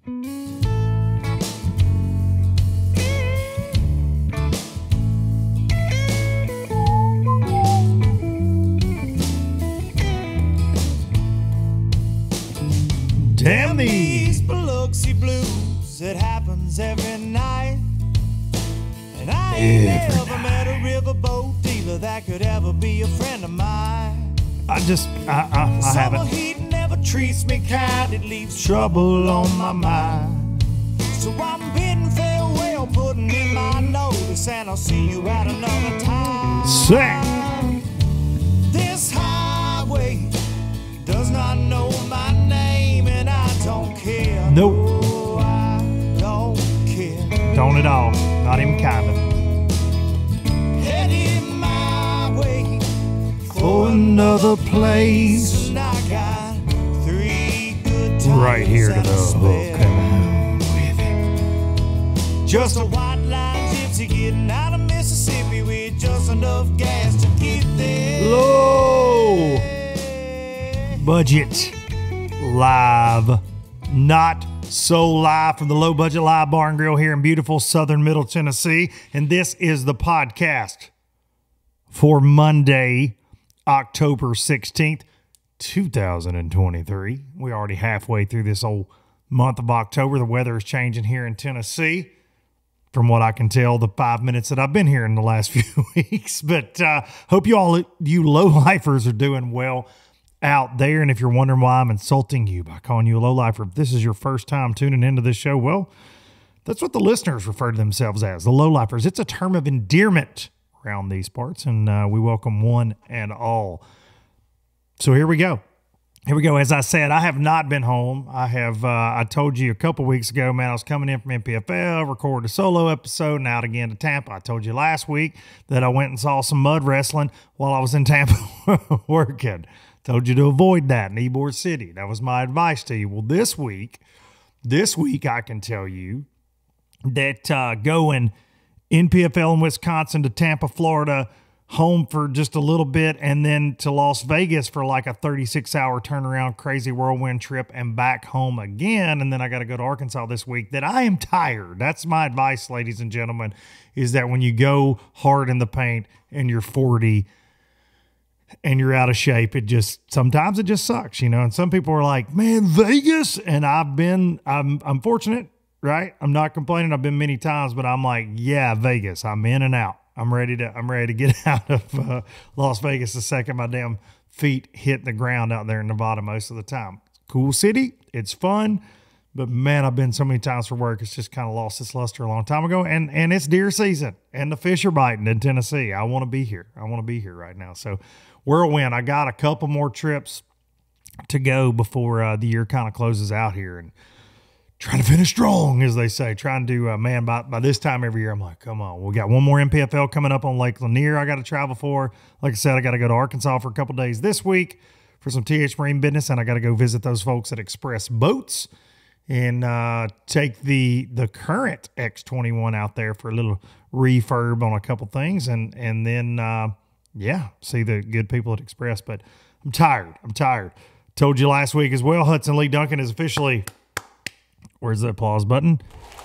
Damn these Biloxi blues, it happens every night. And I ain't never met a riverboat dealer that could ever be a friend of mine. I haven't. Summer heat never treats me kind, it leaves trouble on my mind. So I'm bidding farewell, putting in my notice, and I'll see you at another time. Sing. This highway does not know my name, and I don't care. Nope. No, I don't care. Don't at all. Not even kinda. Heading my way for another place. And I got 3 good times right here to the hook. Come on with it. Just a white line gypsy getting out of Mississippi with just enough gas to get there. Low budget live, not so live, from the Low Budget Live Bar and Grill here in beautiful southern Middle Tennessee. And this is the podcast for Monday, October 16th, 2023. We're already halfway through this old month of October. The weather is changing here in Tennessee, from what I can tell, the 5 minutes that I've been here in the last few weeks. But hope you low-lifers are doing well out there. And if you're wondering why I'm insulting you by calling you a low-lifer, if this is your first time tuning into this show, well, that's what the listeners refer to themselves as, the low-lifers. It's a term of endearment around these parts, and we welcome one and all. So here we go. Here we go. As I said, I have not been home. I told you a couple weeks ago, man, I was coming in from MPFL, recorded a solo episode, and out again to Tampa. I told you last week that I went and saw some mud wrestling while I was in Tampa working. Told you to avoid that in Ybor City. That was my advice to you. Well, this week I can tell you that going NPFL in Wisconsin to Tampa, Florida, home for just a little bit, and then to Las Vegas for like a 36-hour turnaround, crazy whirlwind trip, and back home again. And then I got to go to Arkansas this week, that I am tired. That's my advice, ladies and gentlemen, is that when you go hard in the paint and you're 40 and you're out of shape, sometimes it just sucks, you know. And some people are like, man, Vegas. And I'm fortunate, right? I'm not complaining. I've been many times, but I'm like, yeah, Vegas. I'm in and out. I'm ready to get out of Las Vegas the second my damn feet hit the ground out there in Nevada most of the time. Cool city. It's fun. But, man, I've been so many times for work, it's just kind of lost its luster a long time ago. And it's deer season, and the fish are biting in Tennessee. I want to be here. I want to be here right now. So, whirlwind. I got a couple more trips to go before the year kind of closes out here. And trying to finish strong, as they say. Trying to, man, by this time every year, I'm like, come on. We got one more MPFL coming up on Lake Lanier I got to travel for. Like I said, I got to go to Arkansas for a couple days this week for some TH Marine business, and I got to go visit those folks at Express Boats and take the current X21 out there for a little refurb on a couple things, and then, yeah, see the good people at Express. But I'm tired. Told you last week as well, Hudson Lee Duncan is officially... Where's the applause button?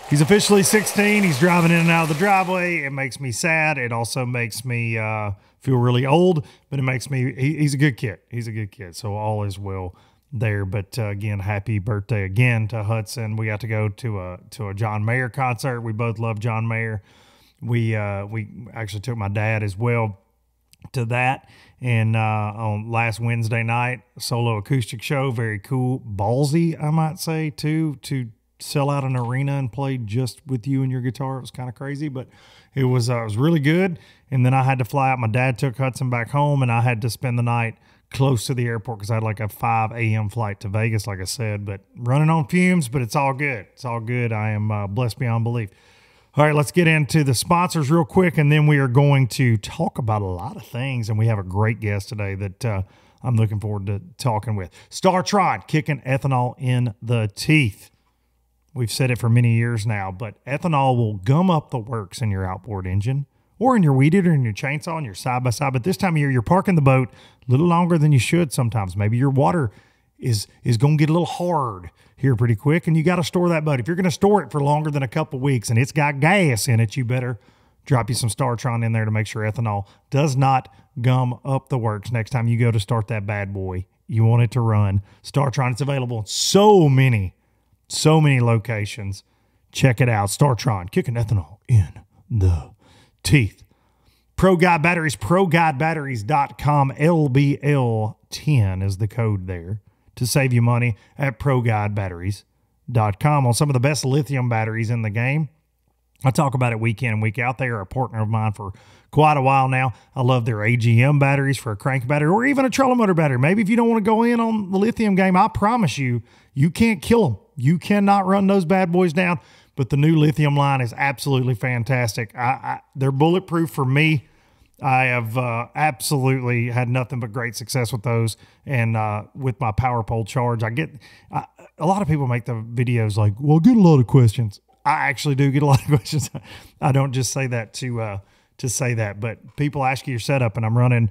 He's officially 16. He's driving in and out of the driveway. It makes me sad. It also makes me feel really old, but it makes me, he's a good kid. He's a good kid. So all is well there. But again, happy birthday again to Hudson. We got to go to a John Mayer concert. We both love John Mayer. We actually took my dad as well to that. And on last Wednesday night, solo acoustic show, very cool, ballsy, I might say, too, to sell out an arena and play just with you and your guitar. It was kind of crazy, but it was really good. And then I had to fly out. My dad took Hudson back home, and I had to spend the night close to the airport because I had like a 5 a.m. flight to Vegas, like I said, but running on fumes, but it's all good. It's all good. I am blessed beyond belief. All right, let's get into the sponsors real quick, and then we are going to talk about a lot of things, and we have a great guest today that I'm looking forward to talking with. StarTron, kicking ethanol in the teeth. We've said it for many years now, but ethanol will gum up the works in your outboard engine or in your weed eater, in your chainsaw, and your side-by-side. But this time of year, you're parking the boat a little longer than you should sometimes. Maybe your water is going to get a little hard here pretty quick, and you got to store that boat. If you're going to store it for longer than a couple weeks and it's got gas in it, you better drop you some Startron in there to make sure ethanol does not gum up the works next time you go to start that bad boy. You want it to run. Startron, it's available in so many locations. Check it out. Startron, kicking ethanol in the teeth. Pro Guide Batteries, ProGuideBatteries.com. LBL10 is the code there to save you money at ProGuideBatteries.com on some of the best lithium batteries in the game. I talk about it week in and week out. They are a partner of mine for quite a while now. I love their AGM batteries for a crank battery or even a trolling motor battery. Maybe if you don't want to go in on the lithium game, I promise you, you can't kill them. You cannot run those bad boys down, but the new lithium line is absolutely fantastic. They're bulletproof for me. I have absolutely had nothing but great success with those, and with my power pole charge. A lot of people make the videos like, well, I get a lot of questions. I actually do get a lot of questions. I don't just say that to say that, but people ask you your setup, and I'm running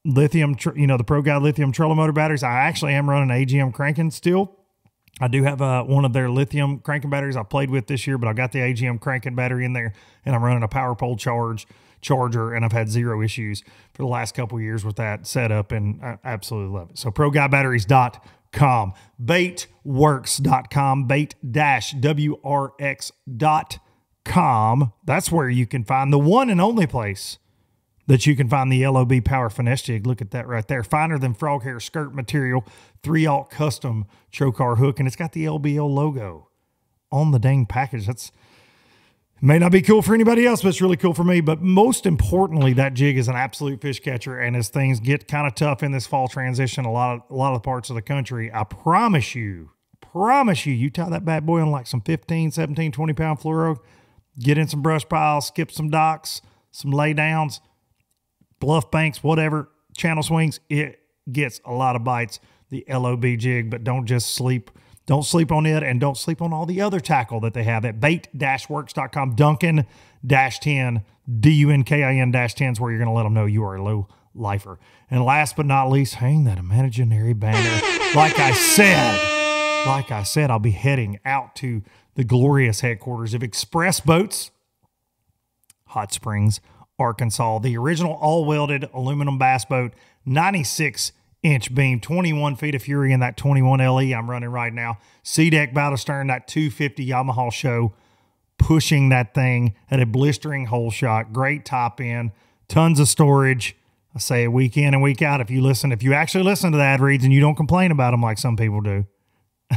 lithium, the Pro Guide lithium trolling motor batteries. I actually am running AGM cranking still. I do have one of their lithium cranking batteries I played with this year, but I got the AGM cranking battery in there, and I'm running a power pole charger, and I've had zero issues for the last couple of years with that setup, and I absolutely love it. So ProGuideBatteries.com, baitworks.com, bait-wrx.com. That's where you can find the one and only place that you can find the LOB Power Finesse Jig. Look at that right there. Finer than frog hair skirt material, 3-aught custom Trocar hook, and it's got the LBL logo on the dang package. That's may not be cool for anybody else, but it's really cool for me. But most importantly, that jig is an absolute fish catcher. And as things get kind of tough in this fall transition, a lot of parts of the country, I promise you, you tie that bad boy on like some 15, 17, 20-pound fluoro, get in some brush piles, skip some docks, some lay downs, bluff banks, whatever, channel swings, it gets a lot of bites, the LOB jig. But don't just sleep. Don't sleep on it, and don't sleep on all the other tackle that they have at bait-works.com. Duncan-10, DUNKIN-10 is where you're going to let them know you are a low lifer. And last but not least, hang that imaginary banner. Like I said, I'll be heading out to the glorious headquarters of Express Boats, Hot Springs, Arkansas. The original all-welded aluminum bass boat, 96-inch beam, 21 feet of fury in that 21 LE I'm running right now. C-deck bow to stern, that 250 Yamaha show, pushing that thing at a blistering hole shot. Great top end, tons of storage. I say it week in and week out. If you actually listen to the ad reads and you don't complain about them like some people do,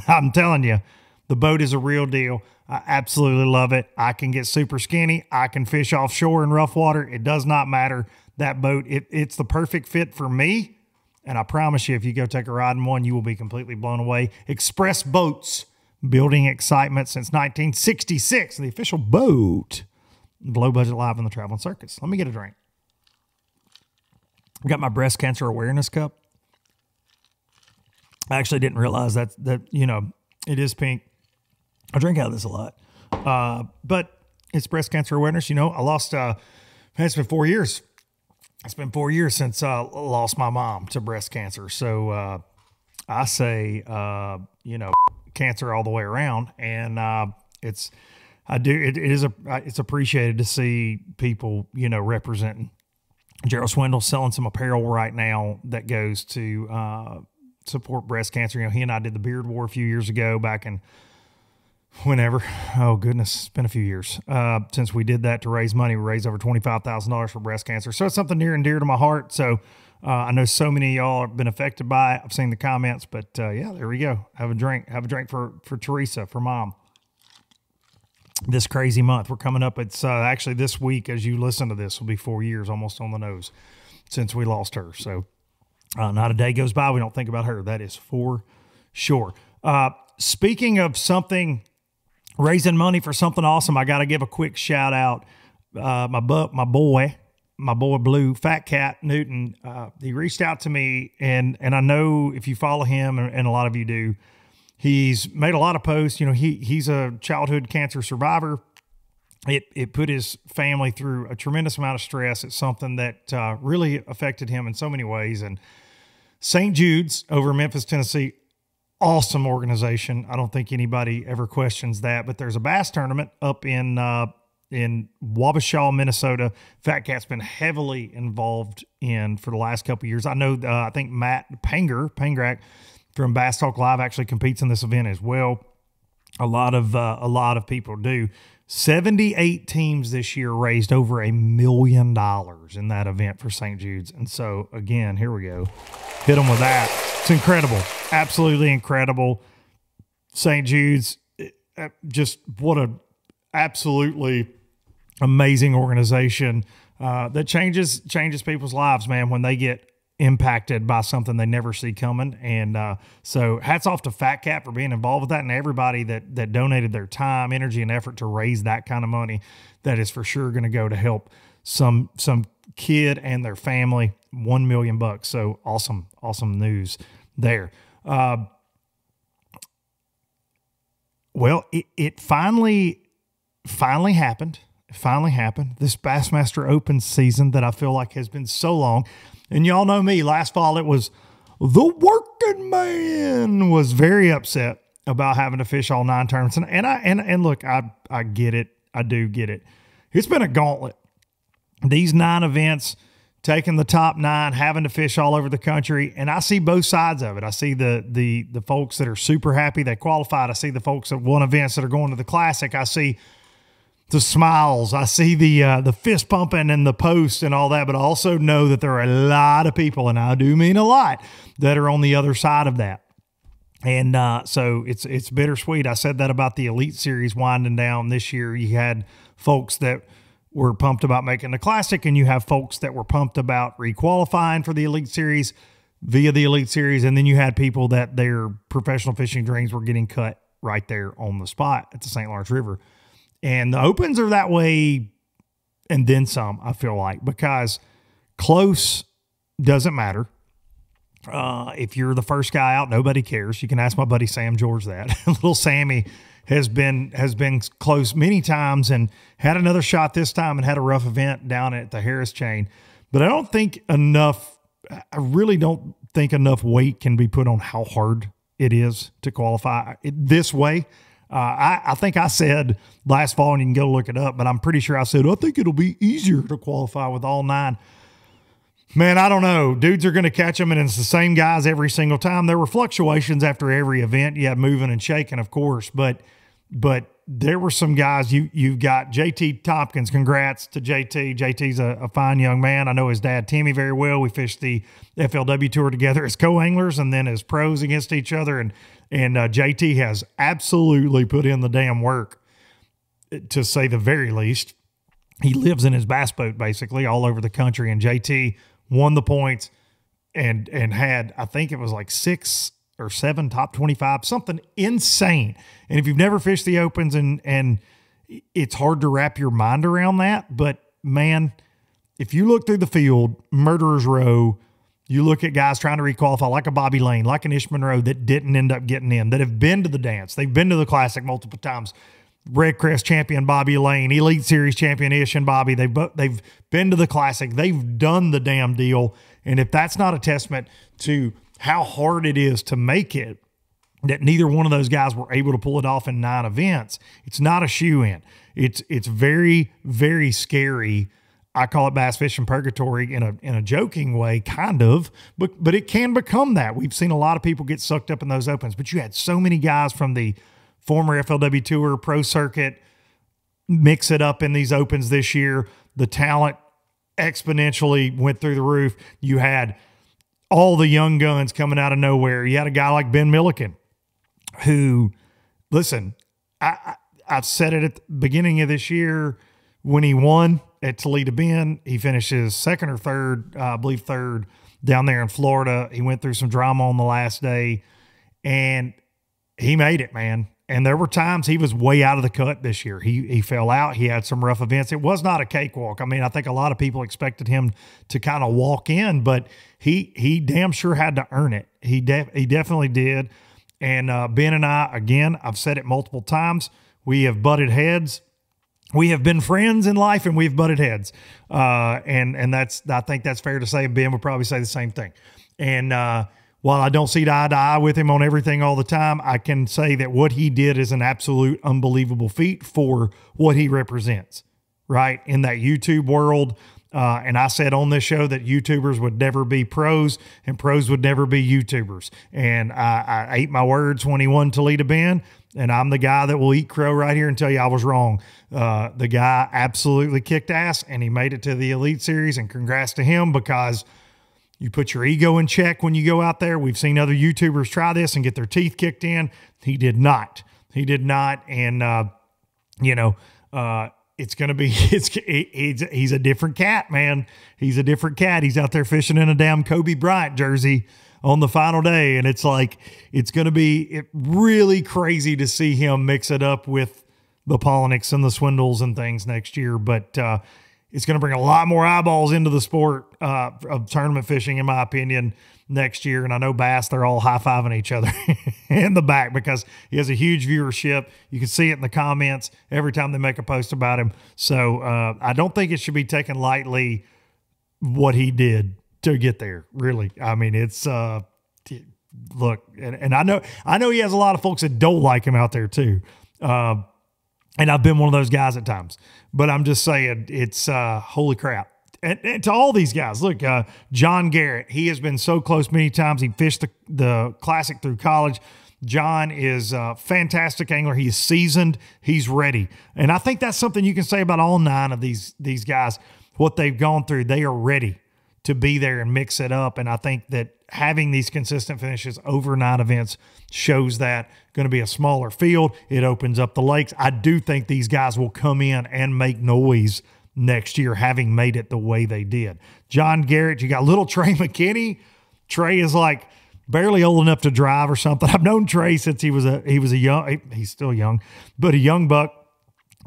I'm telling you, the boat is a real deal. I absolutely love it. I can get super skinny. I can fish offshore in rough water. It does not matter. That boat, it's the perfect fit for me. And I promise you, if you go take a ride in one, you will be completely blown away. Express Boats, building excitement since 1966. The official boat, below budget live on the traveling circus. Let me get a drink. I got my breast cancer awareness cup. I actually didn't realize that it is pink. I drink out of this a lot. But it's breast cancer awareness. I lost, it's been 4 years. It's been 4 years since I lost my mom to breast cancer. So I say, cancer all the way around. And it's appreciated to see people, representing. Gerald Swindle selling some apparel right now that goes to support breast cancer. He and I did the Beard War a few years ago, back in whenever. Oh, goodness. It's been a few years since we did that to raise money. We raised over $25,000 for breast cancer. So it's something near and dear to my heart. So I know so many of y'all have been affected by it. I've seen the comments, but yeah, there we go. Have a drink for Teresa, for Mom. This crazy month. We're coming up. It's actually this week, as you listen to this, will be 4 years, almost on the nose, since we lost her. So not a day goes by we don't think about her. That is for sure. Speaking of something, raising money for something awesome, I got to give a quick shout out. My boy Blue, Fat Cat Newton, he reached out to me, and I know if you follow him, and a lot of you do, he's made a lot of posts. He's a childhood cancer survivor. It put his family through a tremendous amount of stress. It's something that really affected him in so many ways, and St. Jude's over in Memphis, Tennessee, awesome organization. I don't think anybody ever questions that, but there's a bass tournament up in Wabasha, Minnesota. Fat Cat's been heavily involved in for the last couple of years. I know, I think Matt Pangrack from Bass Talk Live actually competes in this event as well. A lot of people do. 78 teams this year raised over $1 million in that event for St. Jude's. And so, again, here we go. Hit them with that. It's incredible. Absolutely incredible. St. Jude's, just what a absolutely amazing organization that changes people's lives, man, when they get impacted by something they never see coming. And so hats off to Fat Cat for being involved with that, and everybody that donated their time, energy, and effort to raise that kind of money. That is for sure going to go to help some kid and their family. $1 million bucks. So awesome news there. Well, it finally happened. It finally happened. This Bassmaster Open season that I feel like has been so long. And y'all know me, last fall it was the working man was very upset about having to fish all 9 tournaments. And look, I get it. I do get it. It's been a gauntlet. These 9 events, taking the top 9, having to fish all over the country, and I see both sides of it. I see the folks that are super happy they qualified. I see the folks that won events that are going to the Classic. I see the smiles. I see the fist pumping and the post and all that, but I also know that there are a lot of people, and I do mean a lot, that are on the other side of that. And so it's bittersweet. I said that about the Elite Series winding down this year. You had folks that were pumped about making the Classic, and you have folks that were pumped about requalifying for the Elite Series via the Elite Series, and then you had people that their professional fishing dreams were getting cut right there on the spot at the St. Lawrence River. And the Opens are that way, and then some, I feel like, because close doesn't matter. If you're the first guy out, nobody cares. You can ask my buddy Sam George that. Little Sammy has been close many times and had another shot this time and had a rough event down at the Harris Chain. But I really don't think enough weight can be put on how hard it is to qualify this way. I think I said last fall, and you can go look it up, but I'm pretty sure I said, I think it'll be easier to qualify with all 9. Man, I don't know. Dudes are going to catch them, and it's the same guys every single time. There were fluctuations after every event. You had moving and shaking, of course, but there were some guys. You've got JT Tompkins. Congrats to JT. JT's a fine young man. I know his dad, Timmy, very well. We fished the FLW Tour together as co-anglers and then as pros against each other, and JT has absolutely put in the damn work, to say the very least. He lives in his bass boat basically all over the country, and JT won the points and had, I think it was like 6 or 7 top 25, something insane. And if you've never fished the Opens, and it's hard to wrap your mind around that, but man, if you look through the field, Murderer's Row, you look at guys trying to requalify like a Bobby Lane, like an Ish Monroe that didn't end up getting in, that have been to the dance. They've been to the Classic multiple times. Red Crest champion Bobby Lane, Elite Series champion Ish and Bobby. They've been to the Classic. They've done the damn deal. And if that's not a testament to how hard it is to make it, that neither one of those guys were able to pull it off in 9 events, it's not a shoe-in. It's very, very scary. I call it bass fishing purgatory in a joking way, kind of, but it can become that. We've seen a lot of people get sucked up in those Opens, but you had so many guys from the former FLW Tour, Pro Circuit, mix it up in these Opens this year. The talent exponentially went through the roof. You had all the young guns coming out of nowhere. You had a guy like Ben Milliken who, listen, I've said it at the beginning of this year when he won at Toledo Bend. He finishes 2nd or 3rd, I believe 3rd, down there in Florida. He went through some drama on the last day, and he made it, man. And there were times he was way out of the cut this year. He fell out. He had some rough events. It was not a cakewalk. I mean, I think a lot of people expected him to kind of walk in, but he damn sure had to earn it. He definitely did. And Ben and I, again, I've said it multiple times, we have butted heads. We have been friends in life, and we've butted heads. And I think that's fair to say. Ben would probably say the same thing. And while I don't see eye to eye with him on everything all the time, I can say that what he did is an absolute unbelievable feat for what he represents, right? In that YouTube world. And I said on this show that YouTubers would never be pros and pros would never be YouTubers. And I ate my words when he won Toledo Bend. And I'm the guy that will eat crow right here and tell you I was wrong. The guy absolutely kicked ass and he made it to the Elite Series, and congrats to him, because you put your ego in check when you go out there. We've seen other YouTubers try this and get their teeth kicked in. He did not. He did not. And, it's going to be, he's a different cat, man. He's a different cat. He's out there fishing in a damn Kobe Bryant jersey on the final day. And it's like, it's going to be really crazy to see him mix it up with the Poliniks and the Swindles and things next year. But it's going to bring a lot more eyeballs into the sport of tournament fishing, in my opinion, next year. And I know Bass, they're all high-fiving each other in the back because he has a huge viewership. You can see it in the comments every time they make a post about him. So I don't think it should be taken lightly what he did to get there, really. I mean, it's look, and I know he has a lot of folks that don't like him out there too. And I've been one of those guys at times, but I'm just saying it's holy crap. And to all these guys, look, John Garrett, he has been so close many times. He fished the Classic through college. John is a fantastic angler. He is seasoned. He's ready. And I think that's something you can say about all 9 of these guys. What they've gone through, they are ready to be there and mix it up. And I think that having these consistent finishes over 9 events shows that. Going to be a smaller field. It opens up the lakes. I do think these guys will come in and make noise next year, having made it the way they did. John Garrett, you got little Trey McKinney. Trey is like barely old enough to drive or something. I've known Trey since he was a young, he's still young, but a young buck.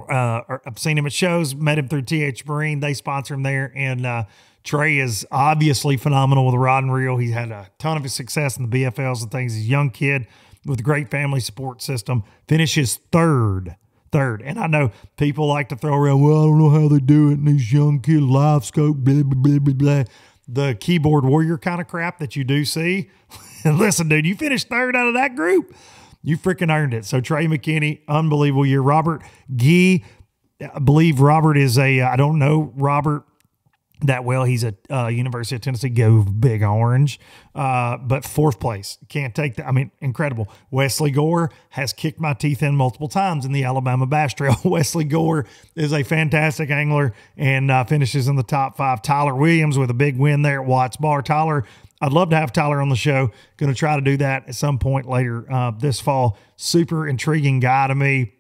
I've seen him at shows, met him through TH Marine. They sponsor him there. And Trey is obviously phenomenal with a rod and reel. He's had a ton of his success in the BFLs and things. He's a young kid with a great family support system. Finishes third. And I know people like to throw around, well, I don't know how they do it, and these young kids, live scope, blah, blah, blah, blah. The keyboard warrior kind of crap that you do see. And listen, dude, you finished third out of that group. You freaking earned it. So Trey McKinney, unbelievable year. Robert Gee, I believe Robert is I don't know Robert that well. He's a University of Tennessee, go Big Orange. But 4th place. Can't take that. I mean, incredible. Wesley Gore has kicked my teeth in multiple times in the Alabama Bass Trail. Wesley Gore is a fantastic angler and finishes in the top 5. Tyler Williams with a big win there at Watts Bar. Tyler, I'd love to have Tyler on the show. Going to try to do that at some point later this fall. Super intriguing guy to me.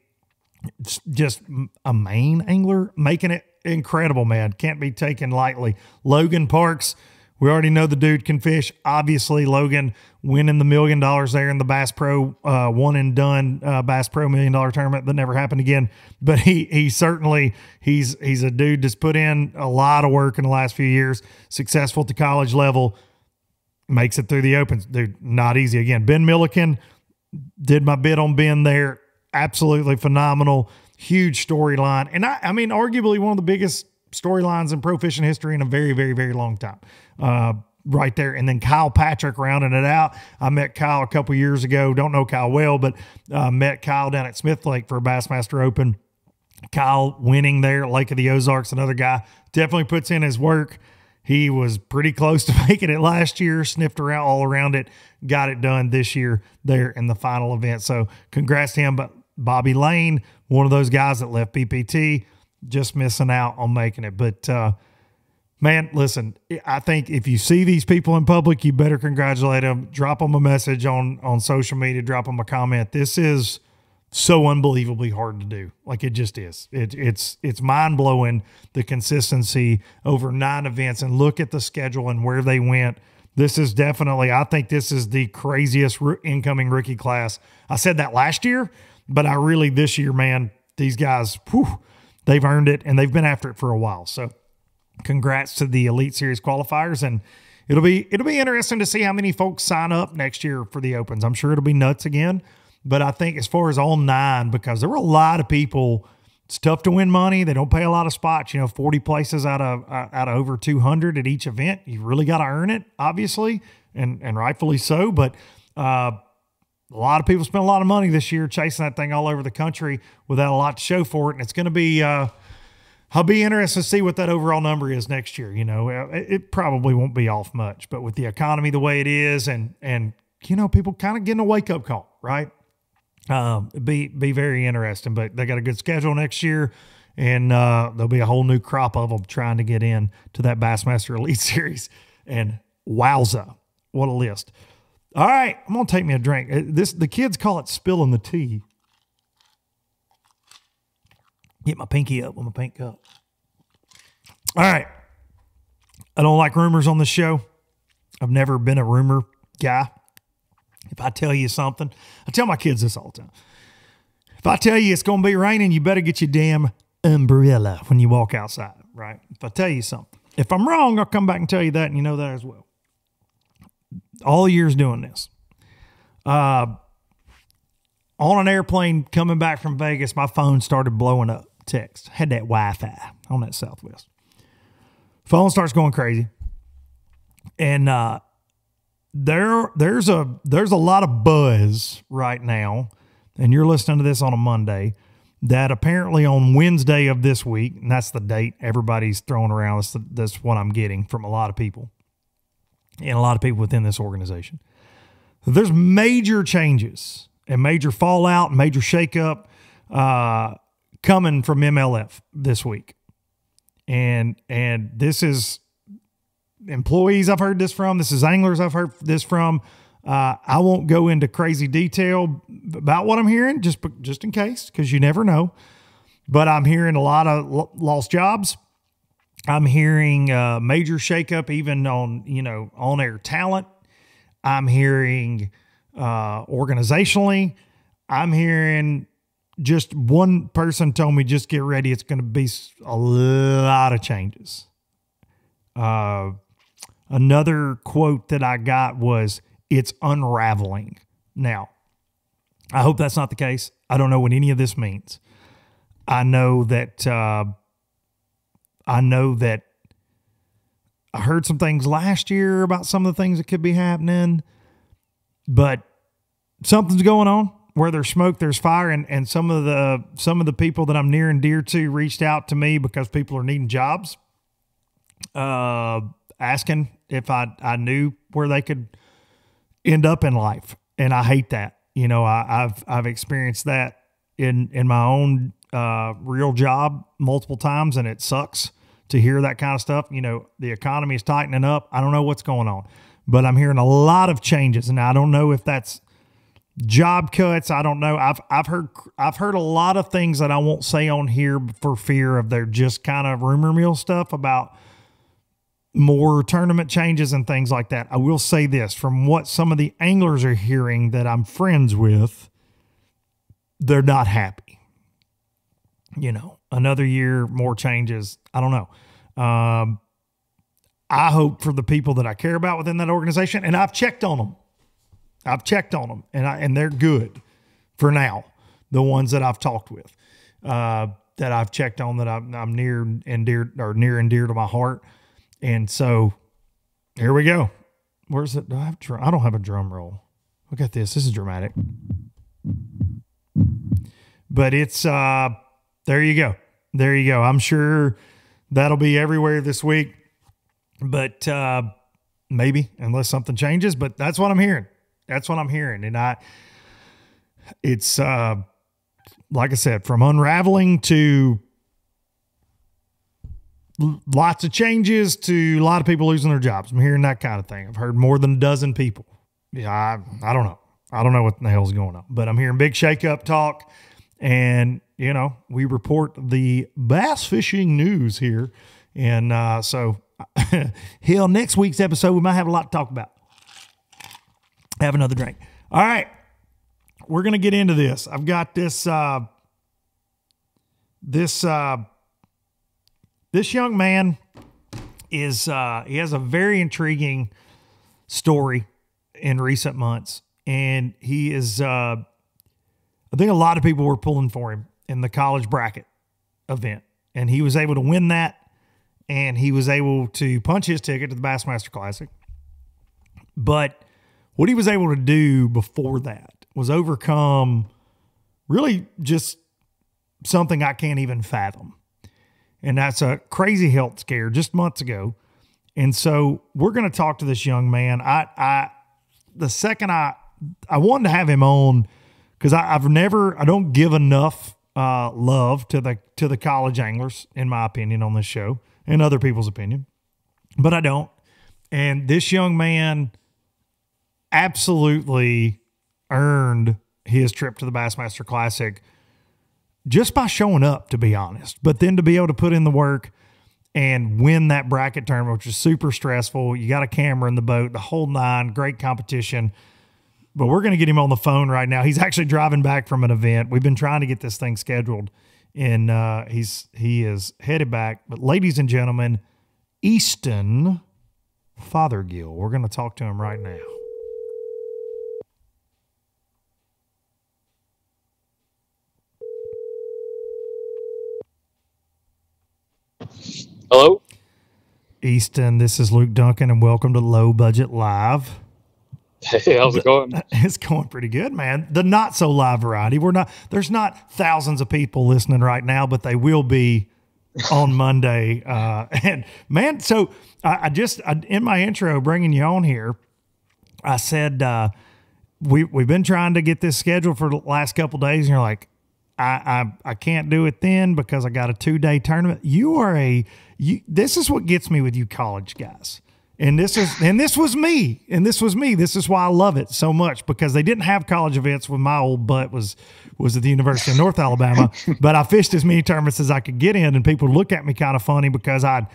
Just a Maine angler, making it incredible, man. Can't be taken lightly. Logan Parks, we already know the dude can fish. Obviously, Logan winning the $1 million there in the Bass Pro one and done Bass Pro $1 million tournament that never happened again. But he certainly, he's a dude that's put in a lot of work in the last few years. Successful at the college level, makes it through the Opens. Dude, not easy. Again, Ben Milliken, did my bit on Ben there. Absolutely phenomenal, huge storyline. And I mean, arguably one of the biggest storylines in pro fishing history in a very, very, very long time. Right there. And then Kyle Patrick rounding it out. I met Kyle a couple years ago. Don't know Kyle well, but met Kyle down at Smith Lake for a Bassmaster Open. Kyle winning there, Lake of the Ozarks, another guy. Definitely puts in his work. He was pretty close to making it last year, sniffed around all around it, got it done this year there in the final event. So congrats to him. But Bobby Lane, one of those guys that left PPT, just missing out on making it. But, man, listen, I think if you see these people in public, you better congratulate them. Drop them a message on social media. Drop them a comment. This is so unbelievably hard to do. Like, it just is. It's mind-blowing, the consistency over 9 events. And look at the schedule and where they went. This is definitely, I think this is the craziest incoming rookie class. I said that last year, but I really, this year, man, these guys, whew, they've earned it, and they've been after it for a while. So congrats to the Elite Series qualifiers, and it'll be interesting to see how many folks sign up next year for the Opens. I'm sure it'll be nuts again, but I think as far as all 9, because there were a lot of people, it's tough to win money. They don't pay a lot of spots, 40 places out of over 200 at each event. You really got to earn it, obviously. and rightfully so. But a lot of people spent a lot of money this year chasing that thing all over the country without a lot to show for it. And it's going to be, I'll be interested to see what that overall number is next year. You know, it probably won't be off much, but with the economy the way it is, and you know, people kind of getting a wake up call, right? Be very interesting. But they got a good schedule next year, and there'll be a whole new crop of them trying to get in to that Bassmaster Elite Series. And wowza, what a list! All right, I'm gonna take me a drink. The kids call it spilling the tea. Get my pinky up with my pink cup. All right. I don't like rumors on the show. I've never been a rumor guy. If I tell you something, I tell my kids this all the time. If I tell you it's going to be raining, you better get your damn umbrella when you walk outside, right? If I tell you something. If I'm wrong, I'll come back and tell you that, and you know that as well. All years doing this. On an airplane coming back from Vegas, my phone started blowing up. Text. Had that Wi-Fi on that Southwest. Phone starts going crazy. And there's a lot of buzz right now, and you're listening to this on a Monday, that apparently on Wednesday of this week, and that's the date everybody's throwing around, that's what I'm getting from a lot of people, and a lot of people within this organization. There's major changes and major fallout, major shakeup coming from MLF this week. And this is employees I've heard this from. This is anglers I've heard this from. I won't go into crazy detail about what I'm hearing, just in case, because you never know. But I'm hearing a lot of lost jobs. I'm hearing major shakeup even on, on-air talent. I'm hearing organizationally. I'm hearing just one person told me, just get ready. It's going to be a lot of changes. Another quote that I got was, it's unraveling. Now, I hope that's not the case. I don't know what any of this means. I know that I heard some things last year about some of the things that could be happening, but something's going on. Where there's smoke, there's fire, and some of the people that I'm near and dear to reached out to me because people are needing jobs, asking if I knew where they could end up in life, and I hate that. I've experienced that in my own real job multiple times, and it sucks to hear that kind of stuff. The economy is tightening up. I don't know what's going on, but I'm hearing a lot of changes, and I don't know if that's job cuts. I don't know. I've heard a lot of things that I won't say on here for fear of their just kind of rumor mill stuff about more tournament changes and things like that. I will say this, from what some of the anglers are hearing that I'm friends with, they're not happy. Another year, more changes. I don't know. I hope for the people that I care about within that organization, and I've checked on them. And they're good for now. The ones that I've talked with, that I've checked on, that I'm near and dear to my heart. And so here we go. Where's it? I don't have a drum roll. Look at this. This is dramatic. But it's, there you go. There you go. I'm sure that'll be everywhere this week, but maybe, unless something changes, but that's what I'm hearing. That's what I'm hearing. And it's like I said, from unraveling to lots of changes to a lot of people losing their jobs. I'm hearing that kind of thing. I've heard more than a dozen people. Yeah, I don't know. I don't know what the hell's going on, but I'm hearing big shakeup talk, and we report the bass fishing news here. And so hell, next week's episode, we might have a lot to talk about. Have another drink. All right. We're going to get into this. I've got this young man is, he has a very intriguing story in recent months. And he is, I think a lot of people were pulling for him in the college bracket event. And he was able to win that. And he was able to punch his ticket to the Bassmaster Classic. But what he was able to do before that was overcome really just something I can't even fathom. And that's a crazy health scare just months ago. And so we're going to talk to this young man. The second I wanted to have him on, because I don't give enough love to the college anglers, in my opinion, on this show, and other people's opinion, but I don't. And this young man absolutely earned his trip to the Bassmaster Classic just by showing up, to be honest. But then to be able to put in the work and win that bracket tournament, which is super stressful. You got a camera in the boat, the whole nine, great competition. But we're going to get him on the phone right now. He's actually driving back from an event. We've been trying to get this thing scheduled, and he is headed back. But ladies and gentlemen, Easton Fothergill. We're going to talk to him right now. Hello? Easton, this is Luke Duncan, and welcome to Low Budget Live. Hey, how's it going? It's going pretty good, man. The not so live variety. There's not thousands of people listening right now, but they will be on Monday. And man, so I in my intro bringing you on here, I said, we've been trying to get this scheduled for the last couple of days. And you're like, I can't do it then because I got a 2-day tournament. This is what gets me with you college guys. And this was me. This is why I love it so much, because they didn't have college events when my old butt was at the University of North Alabama. But I fished as many tournaments as I could get in, and people look at me kind of funny because I'd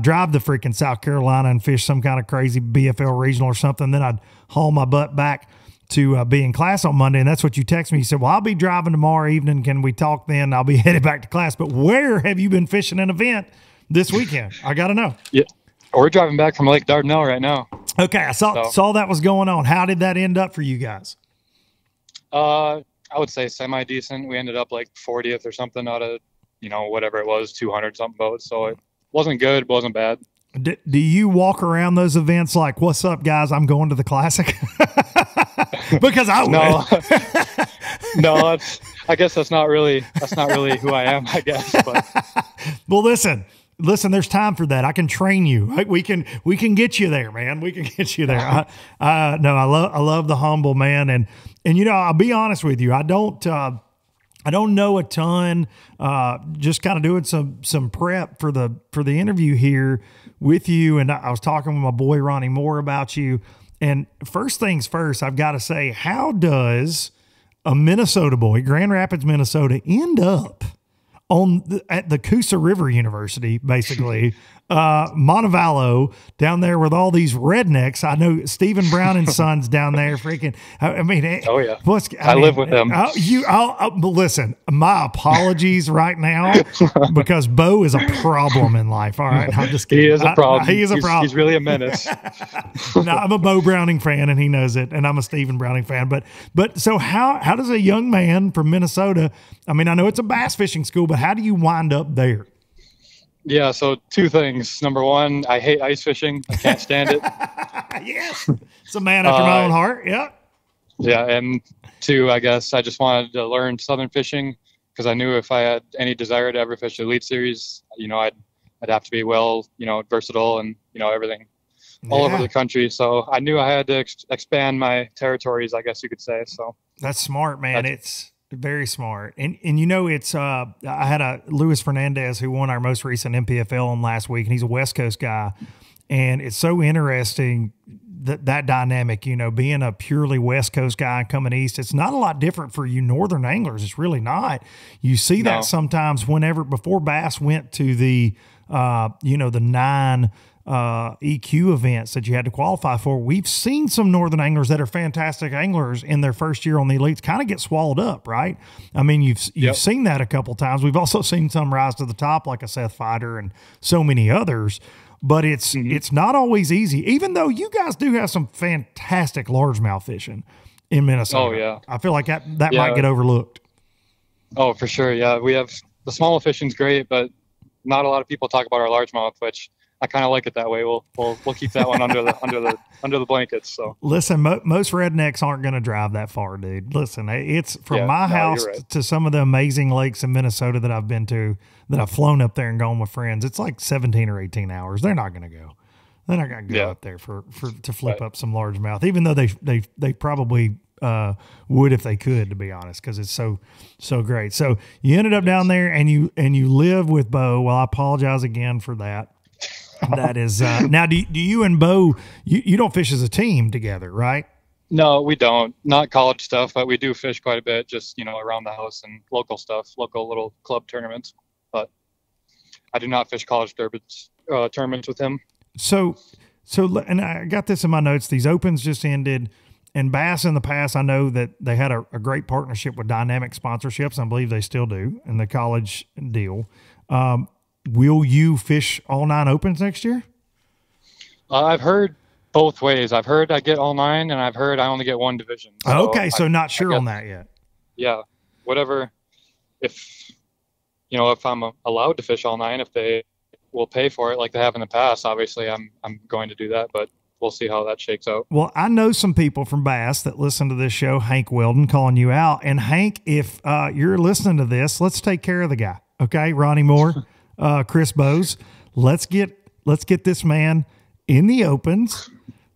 drive to freaking South Carolina and fish some kind of crazy BFL regional or something. Then I'd haul my butt back to be in class on Monday, and that's what you text me. You said, well, I'll be driving tomorrow evening. Can we talk then? I'll be headed back to class. But where have you been fishing an event this weekend? I got to know. Yeah. We're driving back from Lake Dardanelle right now. Okay, I saw that was going on. How did that end up for you guys? I would say semi-decent. We ended up like 40th or something out of, whatever it was, 200 something boats. So it wasn't good, wasn't bad. Do you walk around those events like, what's up, guys? I'm going to the Classic? Because I would. No, I guess that's not really who I am, I guess. But well, listen, there's time for that. I can train you. We can get you there, man. We can get you there. I love the humble, man. And I'll be honest with you. I don't know a ton. Just kind of doing some prep for the interview here with you. And I was talking with my boy Ronnie Moore about you. And first things first, I've got to say, how does a Minnesota boy, Grand Rapids, Minnesota, end up at the Coosa River University, basically, Montevallo, down there with all these rednecks? I know Stephen Brown and Sons down there. Freaking, I mean, oh yeah, I live with them. Listen, my apologies right now because Bo is a problem in life. All right, I'm just kidding. He is a problem. He is a problem. He's really a menace. No, I'm a Bo Browning fan, and he knows it, and I'm a Stephen Browning fan. But so how does a young man from Minnesota? I mean, I know it's a bass fishing school, but how do you wind up there? Yeah, so two things. Number one, I hate ice fishing. I can't stand it. Yes. It's a man after my own heart. Yeah. Yeah, and two, I guess I just wanted to learn southern fishing because I knew if I had any desire to ever fish the Elite Series, I'd have to be versatile and, everything all over the country. So I knew I had to expand my territories, I guess you could say. So that's smart, man. It's very smart. And it's I had a Luis Fernandez who won our most recent MPFL on last week, and he's a West Coast guy. And it's so interesting that dynamic, being a purely West Coast guy and coming east. It's not a lot different for you northern anglers. It's really not. You see that sometimes before bass went to the the 9 EQ events that you had to qualify for. We've seen some northern anglers that are fantastic anglers in their first year on the elites kind of get swallowed up, right? I mean, you've seen that a couple times. We've also seen some rise to the top, like a Seth Fighter and so many others. But it's not always easy, even though you guys do have some fantastic largemouth fishing in Minnesota. Oh yeah, I feel like that might get overlooked. Oh, for sure. Yeah, we have the smallmouth fishing's great, but not a lot of people talk about our largemouth, which I kind of like it that way. We'll keep that one under the blankets. So listen, most rednecks aren't going to drive that far, dude. Listen, it's from my house right. to some of the amazing lakes in Minnesota that I've been to, that I've flown up there and gone with friends. It's like 17 or 18 hours. They're not going to go. They're not going to go up there to flip up some largemouth, even though they probably would if they could, to be honest, because it's so great. So you ended up down there and you live with Bo. Well, I apologize again for that. That is now. Do you and Bo, you don't fish as a team together, right? No, we don't. Not college stuff, but we do fish quite a bit. Just around the house and local stuff, local little club tournaments. But I do not fish college tournaments with him. So, and I got this in my notes. These opens just ended, and Bass in the past, I know that they had a great partnership with Dynamic Sponsorships. I believe they still do in the college deal. Will you fish all 9 opens next year? I've heard both ways. I've heard I get all 9, and I've heard I only get 1 division. So okay, so not sure on that yet. Yeah, whatever. If I'm allowed to fish all 9, if they will pay for it like they have in the past, obviously I'm going to do that, but we'll see how that shakes out. Well, I know some people from Bass that listen to this show, Hank Weldon, calling you out. And Hank, if you're listening to this, let's take care of the guy. Okay, Ronnie Moore. Chris Bowes, let's get this man in the opens.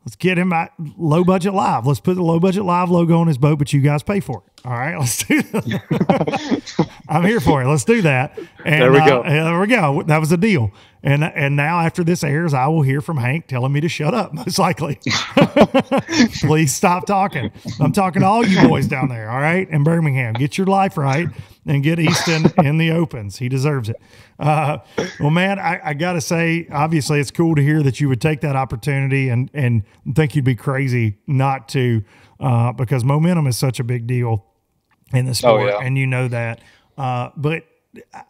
Let's get him at Low Budget Live. Let's put the Low Budget Live logo on his boat, but you guys pay for it. All right, let's do that. I'm here for it. Let's do that. And there we go. There we go. That was a deal. And now after this airs, I will hear from Hank telling me to shut up, most likely. Please stop talking. I'm talking to all you boys down there, all right, in Birmingham. Get your life right and get Easton in the opens. He deserves it. Well, man, I got to say, obviously, it's cool to hear that you would take that opportunity and think you'd be crazy not to, because momentum is such a big deal in the sport, and you know that. But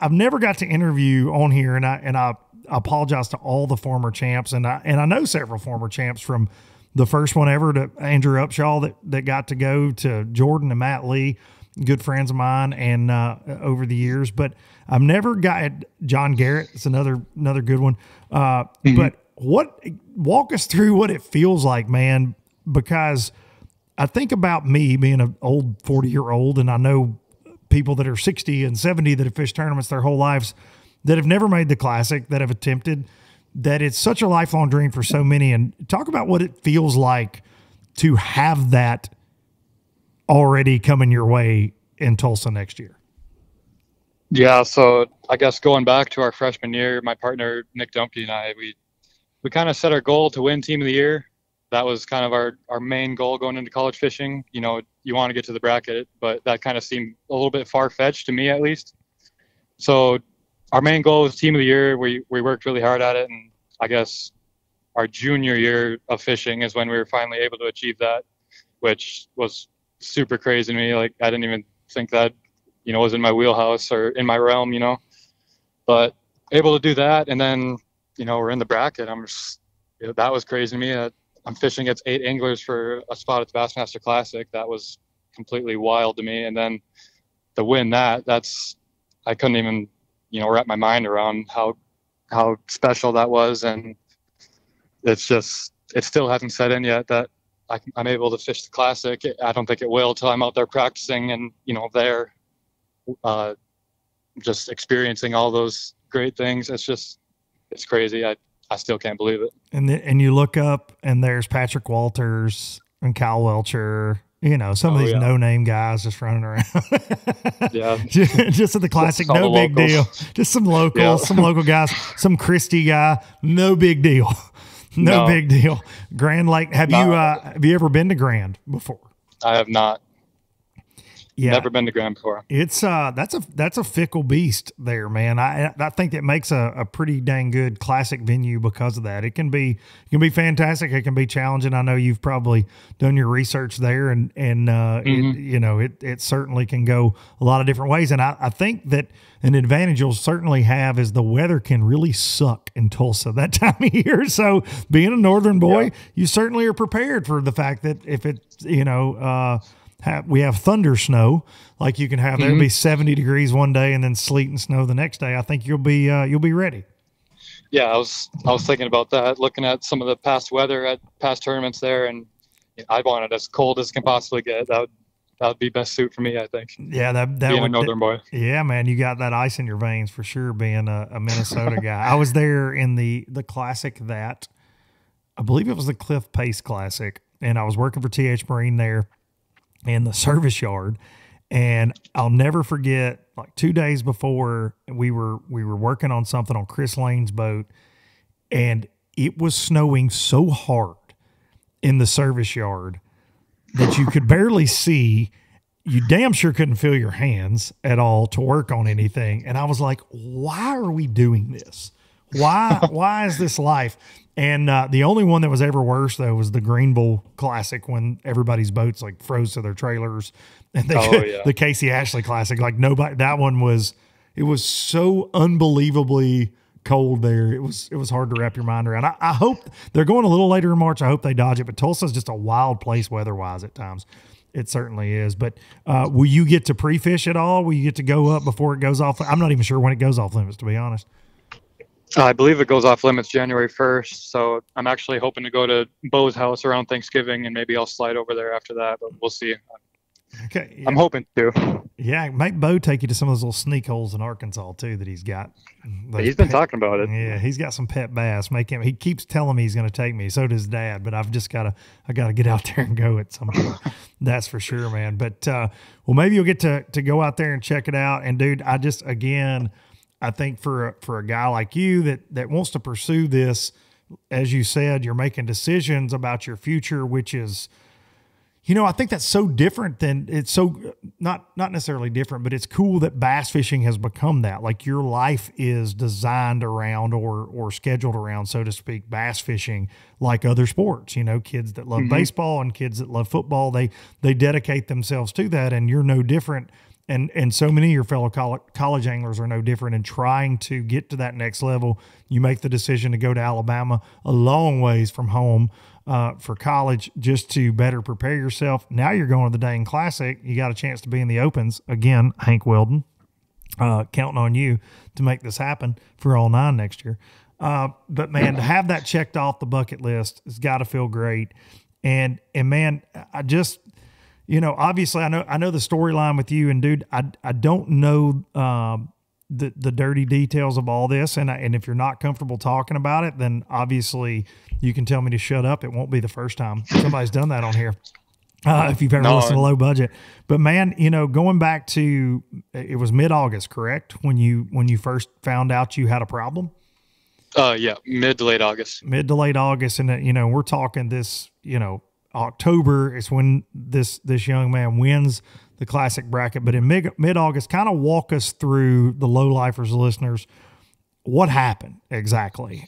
I've never got to interview on here, and I apologize to all the former champs, and I know several former champs, from the first one ever to Andrew Upshaw that got to go, to Jordan and Matt Lee, good friends of mine, and over the years. But I've never got John Garrett. It's another good one. But walk us through what it feels like, man, because I think about me being an old 40-year-old, and I know people that are 60 and 70 that have fished tournaments their whole lives that have never made the Classic, that have attempted, that it's such a lifelong dream for so many. And talk about what it feels like to have that already coming your way in Tulsa next year. Yeah, so I guess going back to our freshman year, my partner Nick Dumpke and I, we kind of set our goal to win Team of the Year. That was kind of our main goal going into college fishing. You want to get to the bracket, but that kind of seemed a little bit far-fetched to me, at least. So our main goal was Team of the Year. We worked really hard at it, and I guess our junior year of fishing is when we were finally able to achieve that, which was super crazy to me. Like, I didn't even think that, was in my wheelhouse or in my realm, but able to do that. And then, we're in the bracket. That was crazy to me. I'm fishing against 8 anglers for a spot at the Bassmaster Classic. That was completely wild to me. And then to win that's, I couldn't even, wrap my mind around how special that was. And it still hasn't set in yet that I'm able to fish the Classic. I don't think it will till I'm out there practicing and, there, just experiencing all those great things. It's crazy. I still can't believe it. And you look up and there's Patrick Walters and Kyle Welcher, some of these no-name guys just running around. Yeah. Just at the Classic, no big deal. Just some locals, some local guys, some Christie guy, no big deal. No big deal. Grand Lake. Have you ever been to Grand before? I have not. Yeah. Never been to Grand before. It's that's a fickle beast there, man. I think that makes a pretty dang good Classic venue because of that. It can be fantastic. It can be challenging. I know you've probably done your research there, and it certainly can go a lot of different ways. And I think that an advantage you'll certainly have is the weather can really suck in Tulsa that time of year. So being a northern boy, you certainly are prepared for the fact that if it's we have thunder snow, like you can have. There'll be 70 degrees one day and then sleet and snow the next day. I think you'll be ready. Yeah, I was thinking about that, looking at some of the past weather at past tournaments there, and I want it as cold as can possibly get. That would be best suit for me, I think. Yeah, that Being a would. northern boy. Yeah, man, you got that ice in your veins for sure. Being a Minnesota guy, I was there in the classic that I believe it was the Cliff Pace Classic, and I was working for TH Marine there in the service yard. And I'll never forget, like 2 days before, we were working on something on Chris Lane's boat, and it was snowing so hard in the service yard that you could barely see. You damn sure couldn't feel your hands at all to work on anything. And I was like, why are we doing this? Why is this life? And the only one that was ever worse, though, was the Greenville Classic, when everybody's boats like froze to their trailers. And the Casey Ashley Classic, like nobody, that one was, it was so unbelievably cold there. It was hard to wrap your mind around. I hope they're going a little later in March. I hope they dodge it, but Tulsa's just a wild place weather-wise at times. It certainly is. But will you get to pre-fish at all? Will you get to go up before it goes off? I'm not even sure when it goes off limits, to be honest. I believe it goes off limits January 1st, so I'm actually hoping to go to Bo's house around Thanksgiving, and maybe I'll slide over there after that, but we'll see. Okay. Yeah. I'm hoping to. Yeah, make Bo take you to some of those little sneak holes in Arkansas, too, that he's got. He's been talking about it. Yeah, he's got some pet bass. He keeps telling me he's going to take me. So does Dad, but I've just got to get out there and go at some point. That's for sure, man. But, well, maybe you'll get to go out there and check it out. And, dude, I think for a guy like you that wants to pursue this, as you said, you're making decisions about your future, which is, I think that's so different than it's so not necessarily different, but it's cool that bass fishing has become that. Like your life is designed around or scheduled around, so to speak, bass fishing, like other sports. Kids that love baseball and kids that love football, they dedicate themselves to that, and you're no different. And so many of your fellow college anglers are no different in trying to get to that next level. You make the decision to go to Alabama, a long ways from home, for college, just to better prepare yourself. Now you're going to the Dane Classic. You got a chance to be in the Opens. Again, Hank Weldon, counting on you to make this happen for all 9 next year. But, man, to have that checked off the bucket list has got to feel great. And man, I just – obviously I know the storyline with you, and dude, I don't know the dirty details of all this, and if you're not comfortable talking about it, then obviously you can tell me to shut up. It won't be the first time somebody's done that on here. If you've ever listened to Low Budget, but man, going back to, it was mid-August, correct? When you first found out you had a problem? Yeah, mid to late August. And we're talking this, October is when this young man wins the classic bracket. But in mid-August, kind of walk us through, the low lifers listeners, what happened exactly.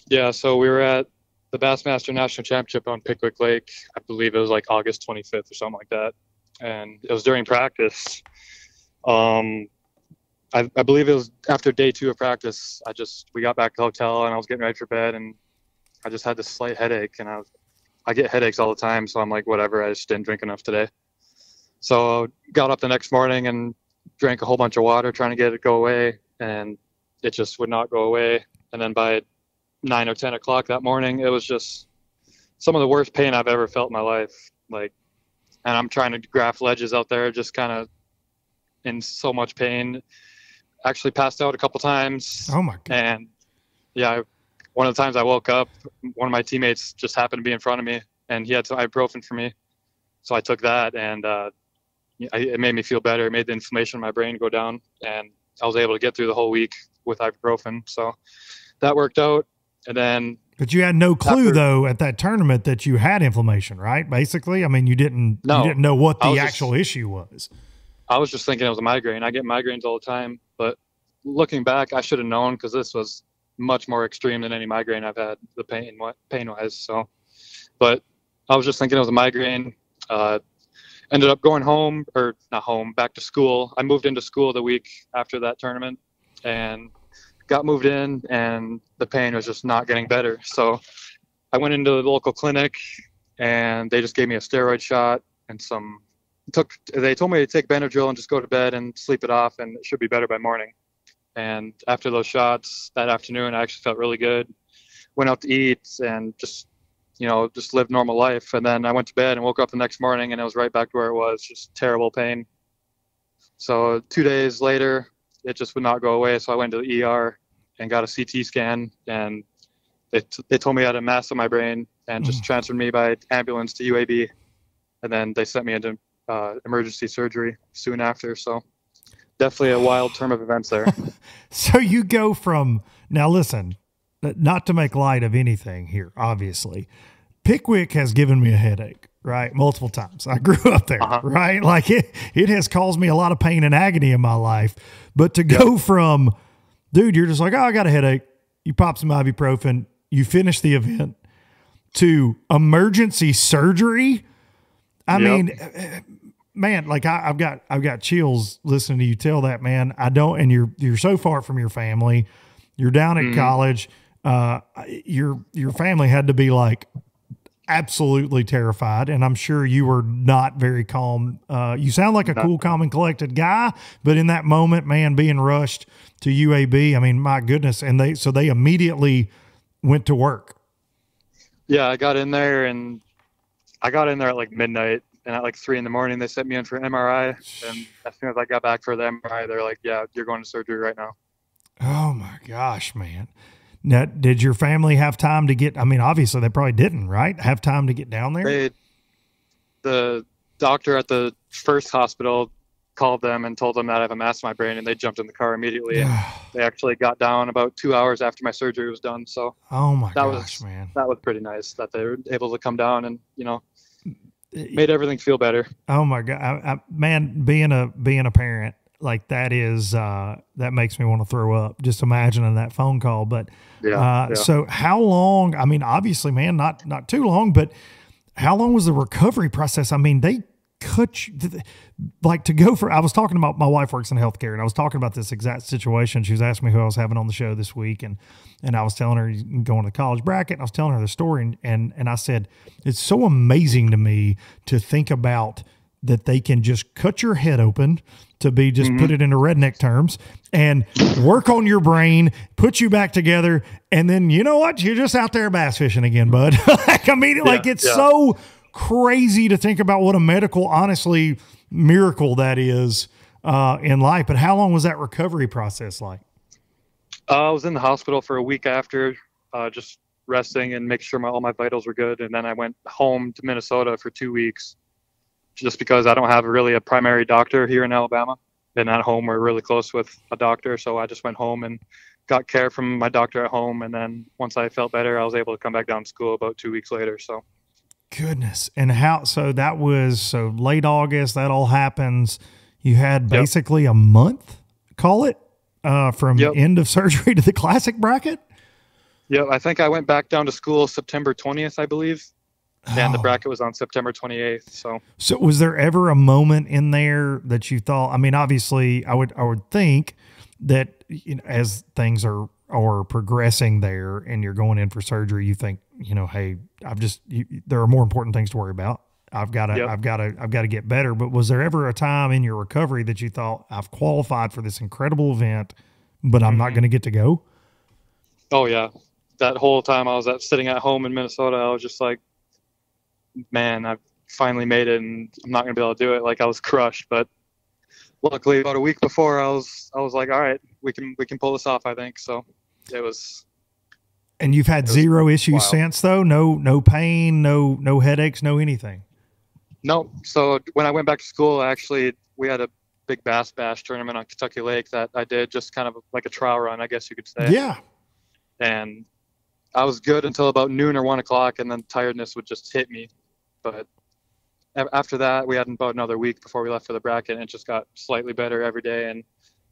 Yeah, so we were at the Bassmaster National Championship on Pickwick Lake. I believe it was like August 25th or something like that, and it was during practice. I believe it was after day 2 of practice. We got back to the hotel, and I was getting ready for bed, and I just had this slight headache, and I get headaches all the time, so I'm like, whatever, I just didn't drink enough today. So got up the next morning and drank a whole bunch of water trying to get it to go away, and it just would not go away. And then by 9 or 10 o'clock that morning, it was just some of the worst pain I've ever felt in my life. And I'm trying to graph ledges out there, just kind of in so much pain. Actually passed out a couple times. Oh my God. And yeah, one of the times I woke up, one of my teammates just happened to be in front of me, and he had some ibuprofen for me. So I took that, and it made me feel better. It made the inflammation in my brain go down, and I was able to get through the whole week with ibuprofen. So that worked out. And then, but you had no clue though at that tournament that you had inflammation, right? Basically, I mean, you didn't know what the actual issue was. I was just thinking it was a migraine. I get migraines all the time, but looking back, I should have known, because this was much more extreme than any migraine I've had, the pain wise. So, but I was just thinking it was a migraine. Ended up going back to school. I moved into school the week after that tournament, and got moved in, and the pain was just not getting better. So I went into the local clinic, and they just gave me a steroid shot and they told me to take Benadryl and just go to bed and sleep it off, and it should be better by morning. And after those shots that afternoon, I actually felt really good. Went out to eat and just lived normal life. And then I went to bed and woke up the next morning and it was right back to where it was, just terrible pain. So 2 days later, it just would not go away. So I went to the ER and got a CT scan, and they told me I had a mass on my brain and just transferred me by ambulance to UAB. And then they sent me into emergency surgery soon after. So definitely a wild turn of events there. So you go from, now listen, not to make light of anything here, obviously, Pickwick has given me a headache, right? Multiple times. I grew up there, right? Like it has caused me a lot of pain and agony in my life. But to go from, dude, you're just like, oh, I got a headache. You pop some ibuprofen, you finish the event, to emergency surgery. I mean, man, like I've got chills listening to you tell that, man. I don't, and you're so far from your family. You're down at college. Your family had to be like absolutely terrified, and I'm sure you were not very calm. You sound like a cool, calm, and collected guy, but in that moment, man, being rushed to UAB, I mean, my goodness, and they immediately went to work. Yeah, I got in there at like midnight, and at like 3 a.m, they sent me in for an MRI. And as soon as I got back for the MRI, they're like, "Yeah, you're going to surgery right now." Oh my gosh, man. Now, did your family have time to get, I mean, obviously they probably didn't, right? Have time to get down there? The doctor at the first hospital called them and told them that I have a mass in my brain, and they jumped in the car immediately. And they actually got down about 2 hours after my surgery was done. So oh my gosh, man, that was pretty nice that they were able to come down and, made everything feel better. Oh my God, man, being a parent, like that is, that makes me want to throw up just imagining that phone call. But, so how long, I mean, obviously, man, not too long, but how long was the recovery process? I mean, they cut you, like to go for, I was talking about, my wife works in healthcare, and I was talking about this exact situation. She was asking me who I was having on the show this week. And I was telling her going to the college bracket, and I was telling her the story. And I said, it's so amazing to me to think about that they can just cut your head open, to be just put it into redneck terms, and work on your brain, put you back together. And then, you know what? You're just out there bass fishing again, bud. Like, I mean, it's so crazy to think about what a medical, honestly, miracle that is in life. But how long was that recovery process like? I was in the hospital for a week after, just resting and making sure all my vitals were good. And then I went home to Minnesota for 2 weeks, just because I don't have really a primary doctor here in Alabama. And at home, we're really close with a doctor. So I just went home and got care from my doctor at home. And then once I felt better, I was able to come back down to school about 2 weeks later. So goodness. And so that was, late August, that all happens. You had basically a month, call it, from end of surgery to the classic bracket. Yeah. I think I went back down to school September 20th, I believe. And the bracket was on September 28th. So was there ever a moment in there that you thought, I mean, obviously I would think that, as things are progressing there and you're going in for surgery, you think, hey, there are more important things to worry about. I've got to get better. But was there ever a time in your recovery that you thought, I've qualified for this incredible event, but I'm not going to get to go? Oh yeah. That whole time I was sitting at home in Minnesota, I was just like, man, I've finally made it, and I'm not going to be able to do it. Like, I was crushed, but luckily about a week before I was like, all right, we can pull this off, I think. So it was. And you've had zero issues since, though? No pain, no headaches, no anything? No. So when I went back to school, we had a big bass bash tournament on Kentucky Lake that I did, just kind of like a trial run, I guess you could say. Yeah. And I was good until about noon or 1 o'clock, and then tiredness would just hit me. But after that, we had about another week before we left for the bracket, and it just got slightly better every day. And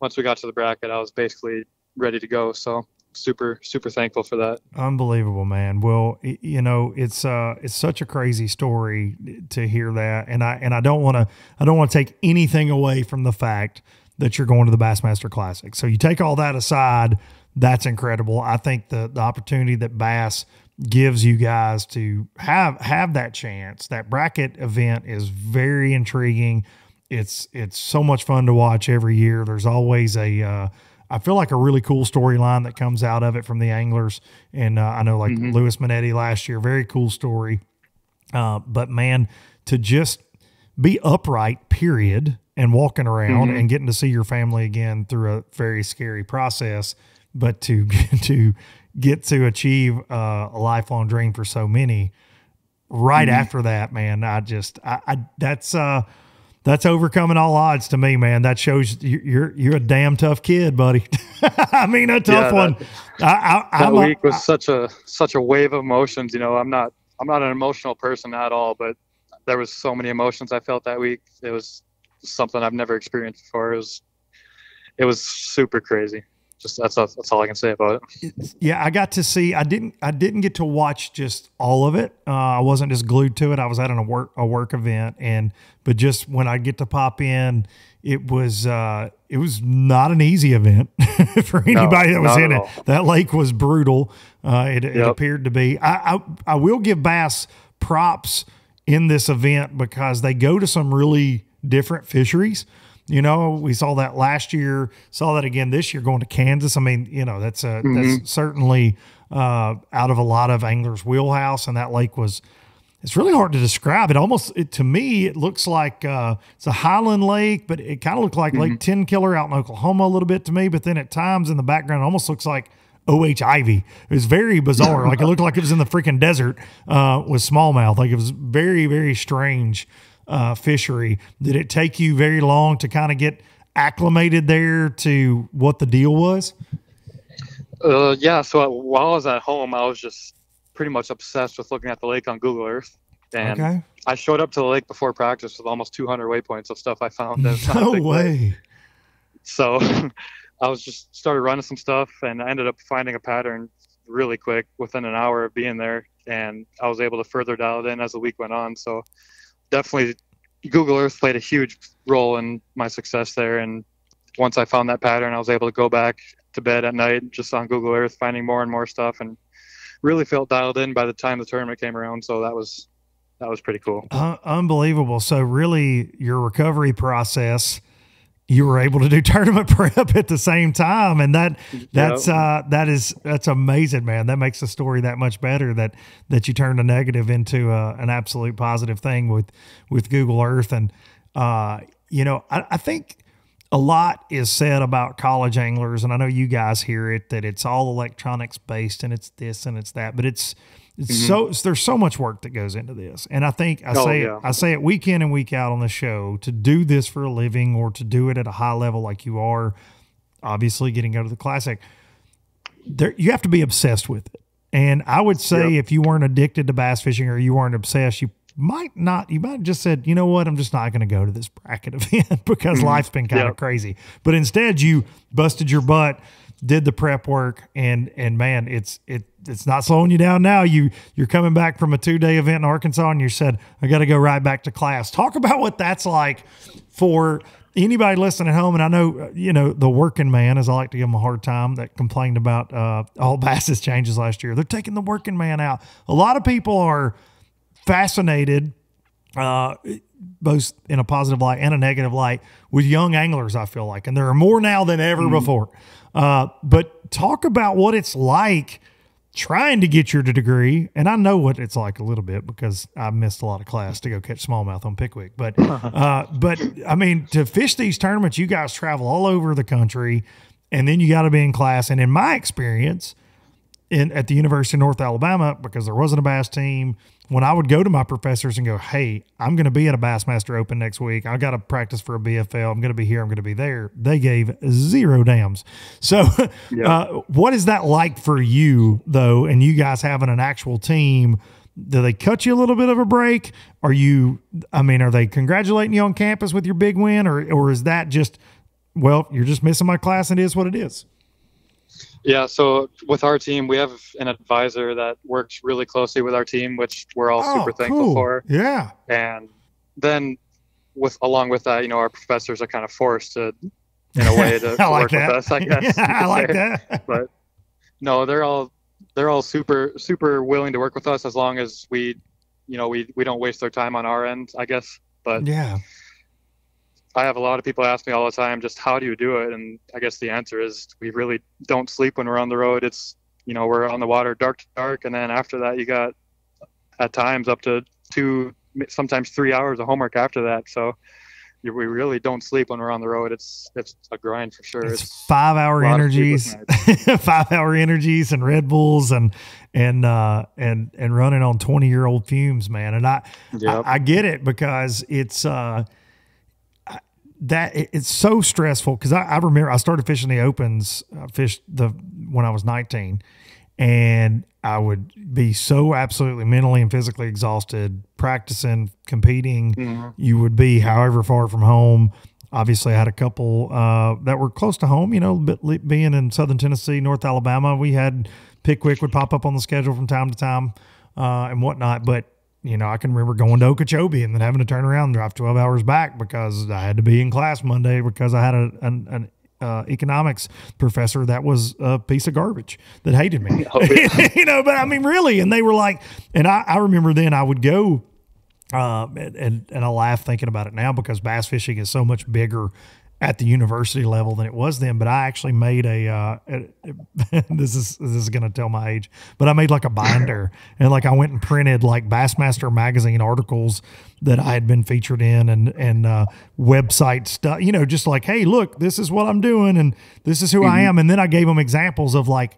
once we got to the bracket, I was basically ready to go. So super, super thankful for that. Unbelievable, man. Well, it's such a crazy story to hear that. And I don't want to take anything away from the fact that you're going to the Bassmaster Classic. So you take all that aside, that's incredible. I think the opportunity that Bass gives you guys to have that chance, that bracket event, is very intriguing. It's so much fun to watch every year. There's always a I feel like a really cool storyline that comes out of it from the anglers. And I know like Louis Minetti last year, very cool story. But man, to just be upright, period, and walking around and getting to see your family again through a very scary process, but to get to achieve a lifelong dream for so many right after that, man, that's overcoming all odds to me, man. That shows you're a damn tough kid, buddy. I mean, a tough one. That week was such a wave of emotions. You know, I'm not an emotional person at all, but there was so many emotions I felt that week. It was something I've never experienced before. It was super crazy. Just that's all I can say about it. Yeah, I got to see. I didn't get to watch just all of it. I wasn't just glued to it. I was at a work event, but just when I get to pop in, it was not an easy event for anybody that was in it. That lake was brutal. It appeared to be. I will give Bass props in this event because they go to some really different fisheries. You know, we saw that last year, saw that again this year going to Kansas. I mean, you know, that's certainly out of a lot of anglers' wheelhouse. And that lake it's really hard to describe. To me, it looks like it's a highland lake, but it kind of looked like Lake Ten Killer out in Oklahoma a little bit to me. But then at times in the background, it almost looks like O.H. Ivy. It was very bizarre. Like it looked like it was in the freaking desert with smallmouth. Like it was very, very strange fishery. Did it take you very long to kind of get acclimated there to what the deal was? Yeah. So while I was at home, I was just pretty much obsessed with looking at the lake on Google Earth. And I showed up to the lake before practice with almost 200 waypoints of stuff I found. No way. So I was just started running some stuff, and I ended up finding a pattern really quick within an hour of being there. And I was able to further dial it in as the week went on. So definitely Google Earth played a huge role in my success there. And once I found that pattern, I was able to go back to bed at night just on Google Earth, finding more and more stuff, and really felt dialed in by the time the tournament came around. So that was pretty cool. Unbelievable. So really your recovery process, you were able to do tournament prep at the same time. And that's amazing, man. That makes the story that much better that you turned a negative into an absolute positive thing with Google Earth. And, you know, I think a lot is said about college anglers, and I know you guys hear it, that it's all electronics based and it's this and it's that, but it's there's so much work that goes into this. And I think I say it week in and week out on the show, to do this for a living or to do it at a high level like you are, obviously getting to go to the Classic, you have to be obsessed with it. And I would say if you weren't addicted to bass fishing or you weren't obsessed, you might have just said, you know what, I'm just not going to go to this bracket event because life's been kind of crazy. But instead you busted your butt, did the prep work, and man, it's not slowing you down now. You're coming back from a 2-day event in Arkansas and you said, I got to go right back to class. Talk about what that's like for anybody listening at home. And I know, you know, the working man, as I like to give him a hard time, that complained about all Bass's changes last year. They're taking the working man out. A lot of people are fascinated, both in a positive light and a negative light, with young anglers, I feel like. And there are more now than ever before. But talk about what it's like trying to get your degree. And I know what it's like a little bit because I missed a lot of class to go catch smallmouth on Pickwick. But I mean, to fish these tournaments, you guys travel all over the country, and then you got to be in class. And in my experience, at the University of North Alabama, because there wasn't a bass team, when I would go to my professors and go, hey, I'm going to be at a Bassmaster Open next week, I got to practice for a BFL, I'm going to be here, I'm going to be there, they gave zero damns. So what is that like for you, though, and you guys having an actual team? Do they cut you a little bit of a break? Are they congratulating you on campus with your big win, or is that just, well, you're just missing my class and it is what it is? Yeah, so with our team, we have an advisor that works really closely with our team, which we're all super thankful for. Yeah. And then along with that, you know, our professors are kind of forced to, in a way, to work with us, I guess. Yeah, I like that. But no, they're all super, super willing to work with us as long as we don't waste their time on our end, I guess. But yeah, I have a lot of people ask me all the time, just how do you do it? And I guess the answer is we really don't sleep when we're on the road. It's, we're on the water dark to dark. And then after that, you got at times up to 2, sometimes 3 hours of homework after that. So we really don't sleep when we're on the road. It's a grind for sure. It's 5-hour energies, 5-hour energies and Red Bulls and running on 20-year-old fumes, man. And I get it, because it's, it's so stressful. Cause I remember I started fishing the opens, when I was 19, and I would be so absolutely mentally and physically exhausted practicing, competing. Mm-hmm. You would be however far from home. Obviously, I had a couple that were close to home, being in Southern Tennessee, North Alabama. We had Pickwick would pop up on the schedule from time to time and whatnot. But, I can remember going to Okeechobee and then having to turn around and drive 12 hours back because I had to be in class Monday because I had an economics professor that was a piece of garbage that hated me. Oh, yeah. But I mean, really. And they were like, and I remember then I would go, and I laugh thinking about it now because bass fishing is so much bigger at the university level than it was then. But I actually made this is going to tell my age, but I made like a binder and like I went and printed like Bassmaster magazine articles that I had been featured in and website stuff, just like, hey, look, this is what I'm doing and this is who I am. And then I gave them examples of like